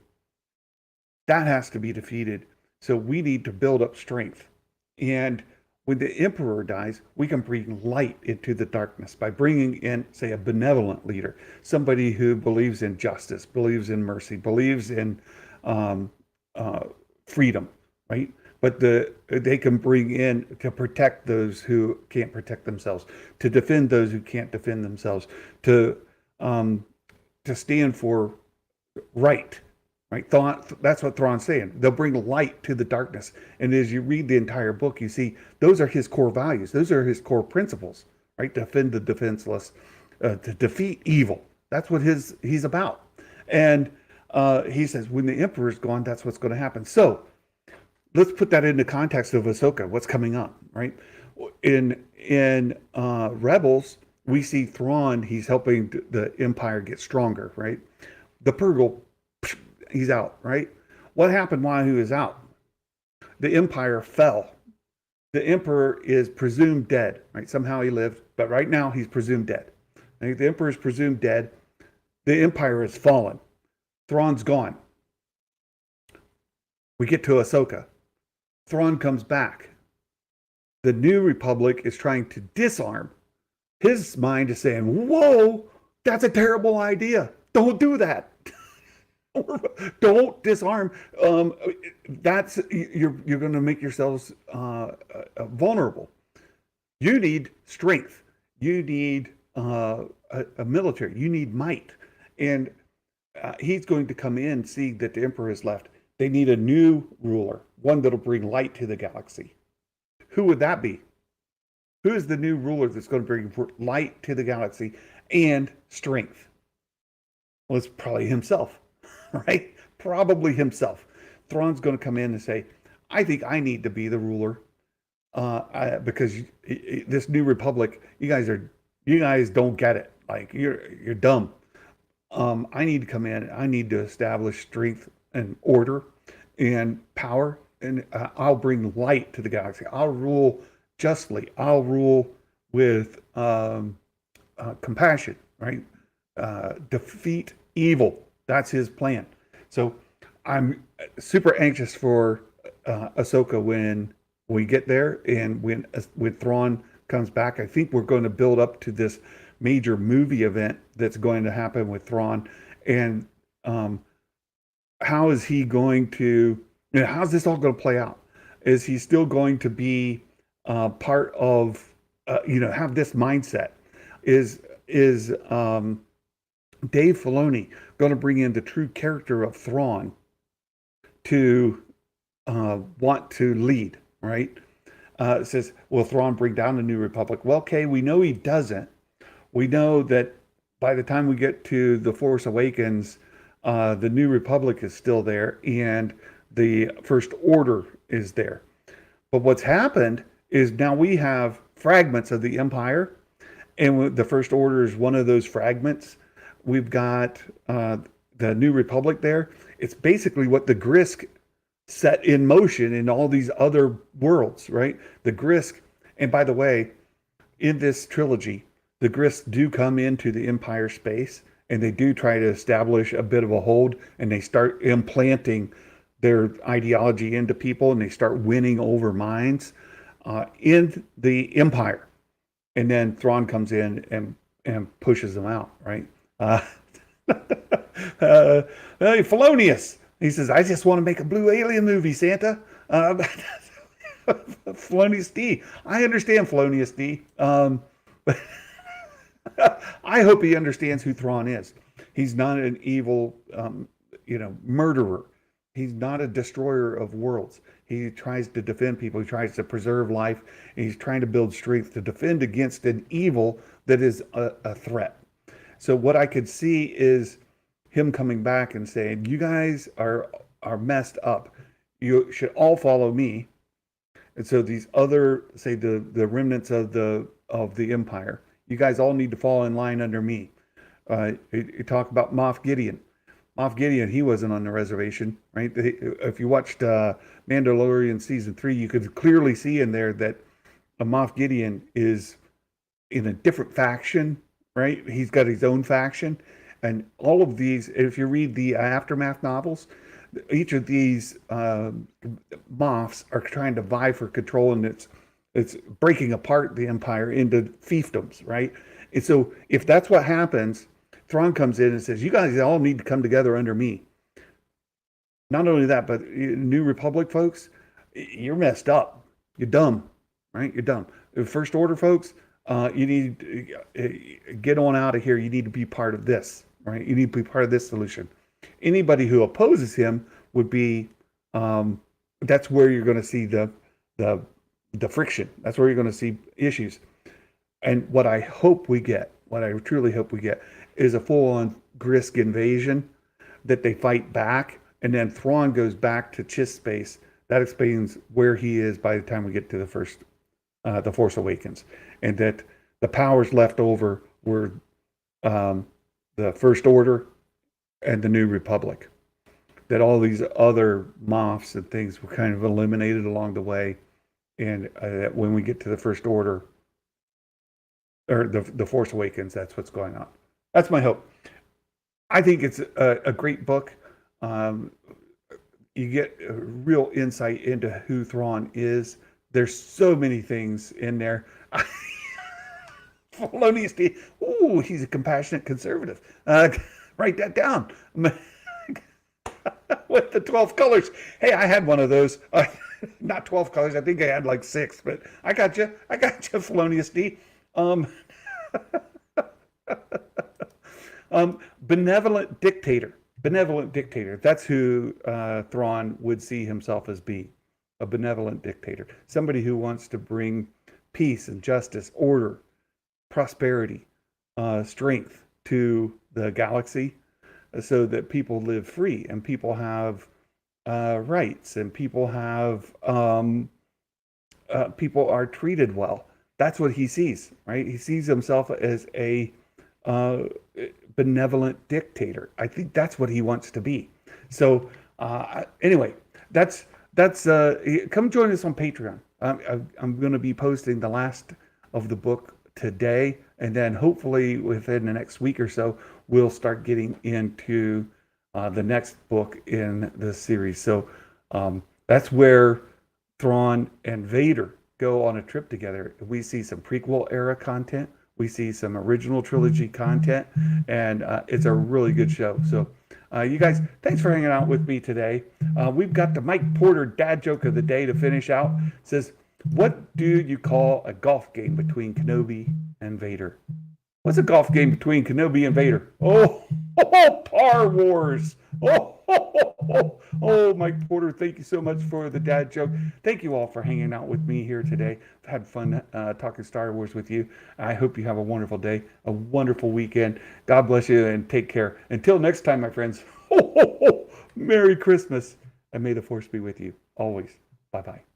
That has to be defeated. So we need to build up strength. And when the Emperor dies, we can bring light into the darkness by bringing in, say, a benevolent leader, somebody who believes in justice, believes in mercy, believes in freedom, right? But they can bring in to protect those who can't protect themselves, to defend those who can't defend themselves, to stand for right." Right? That's what Thrawn's saying. They'll bring light to the darkness. And as you read the entire book, you see those are his core values. Those are his core principles, right? Defend the defenseless, to defeat evil. That's what he's about. And he says, when the Emperor's gone, that's what's going to happen. So let's put that into context of Ahsoka, what's coming up, right? In Rebels, we see Thrawn, he's helping the Empire get stronger, right? The Purgle, he's out, right? What happened while he was out? The Empire fell. The Emperor is presumed dead, right? Somehow he lived, but right now he's presumed dead. Right? The Emperor is presumed dead. The Empire has fallen. Thrawn's gone. We get to Ahsoka. Thrawn comes back. The New Republic is trying to disarm. His mind is saying, "Whoa, that's a terrible idea. Don't do that. Don't disarm. That's you're going to make yourselves vulnerable. You need strength. You need a military. You need might." And he's going to come in, see that the Emperor has left. They need a new ruler, one that'll bring light to the galaxy. Who would that be? Who is the new ruler that's going to bring light to the galaxy and strength? Well, it's probably himself. Right? Probably himself. Thrawn's going to come in and say, "I think I need to be the ruler because this New Republic, you guys don't get it. Like you're dumb. I need to come in. I need to establish strength and order and power, and I'll bring light to the galaxy. I'll rule justly. I'll rule with compassion. Right? Defeat evil." That's his plan. So I'm super anxious for Ahsoka when we get there, and when Thrawn comes back. I think we're going to build up to this major movie event that's going to happen with Thrawn, and how is he going to? How's this all going to play out? Is he still going to be part of? Have this mindset? Is Dave Filoni going to bring in the true character of Thrawn to want to lead, right? It says, will Thrawn bring down the New Republic? Well, okay, we know he doesn't. We know that by the time we get to The Force Awakens, the New Republic is still there and the First Order is there. But what's happened is now we have fragments of the Empire, and the First Order is one of those fragments. We've got the New Republic there. It's basically what the Grisk set in motion in all these other worlds, right? The Grisk, and by the way, in this trilogy, the Grisk do come into the Empire space, and they do try to establish a bit of a hold, and they start implanting their ideology into people, and they start winning over minds in the Empire. And then Thrawn comes in and pushes them out, right? Felonious. He says, "I just want to make a blue alien movie, Santa." Felonious D. I understand Felonious D. But I hope he understands who Thrawn is. He's not an evil, murderer. He's not a destroyer of worlds. He tries to defend people. He tries to preserve life. And he's trying to build strength to defend against an evil that is a threat. So what I could see is him coming back and saying, "You guys are messed up. You should all follow me." And so these other, say the remnants of the Empire, you guys all need to fall in line under me. You talk about Moff Gideon. Moff Gideon, he wasn't on the reservation, right? If you watched Mandalorian season 3, you could clearly see in there that Moff Gideon is in a different faction, right? He's got his own faction. And all of these, if you read the Aftermath novels, each of these Moffs are trying to vie for control, and it's breaking apart the Empire into fiefdoms, right? And so if that's what happens, Thrawn comes in and says, "You guys all need to come together under me." Not only that, but New Republic folks, you're messed up. You're dumb, right? You're dumb. First Order folks, you need to get on out of here. You need to be part of this, right? You need to be part of this solution. Anybody who opposes him would be, that's where you're going to see the friction. That's where you're going to see issues. And what I hope we get, what I truly hope we get, is a full-on Grisk invasion that they fight back, and then Thrawn goes back to Chiss space. That explains where he is by the time we get to the Force Awakens, and that the powers left over were the First Order and the New Republic. That all these other Moffs and things were kind of eliminated along the way, and that when we get to the First Order, or the Force Awakens, that's what's going on. That's my hope. I think it's a great book. You get a real insight into who Thrawn is. There's so many things in there. Felonious D. Ooh, he's a compassionate conservative. Write that down. With the 12 colors. Hey, I had one of those. Not 12 colors. I think I had like 6, but I got you. Felonious D. Benevolent dictator. Benevolent dictator. That's who Thrawn would see himself as being. A benevolent dictator. Somebody who wants to bring peace and justice, order, prosperity, strength to the galaxy, so that people live free and people have rights and people have people are treated well. That's what he sees, right? He sees himself as a benevolent dictator. I think that's what he wants to be. So anyway, that's come join us on Patreon. I'm going to be posting the last of the book today, and then hopefully within the next week or so, we'll start getting into the next book in the series. So that's where Thrawn and Vader go on a trip together. We see some prequel era content. We see some original trilogy content, and it's a really good show. So you guys, thanks for hanging out with me today. We've got the Mike Porter dad joke of the day to finish out. It says, "What do you call a golf game between Kenobi and Vader?" What's a golf game between Kenobi and Vader? Par Wars. Mike Porter, thank you so much for the dad joke. Thank you all for hanging out with me here today. I've had fun talking Star Wars with you. I hope you have a wonderful day, a wonderful weekend. God bless you and take care. Until next time, my friends, Merry Christmas, and may the Force be with you always. Bye-bye.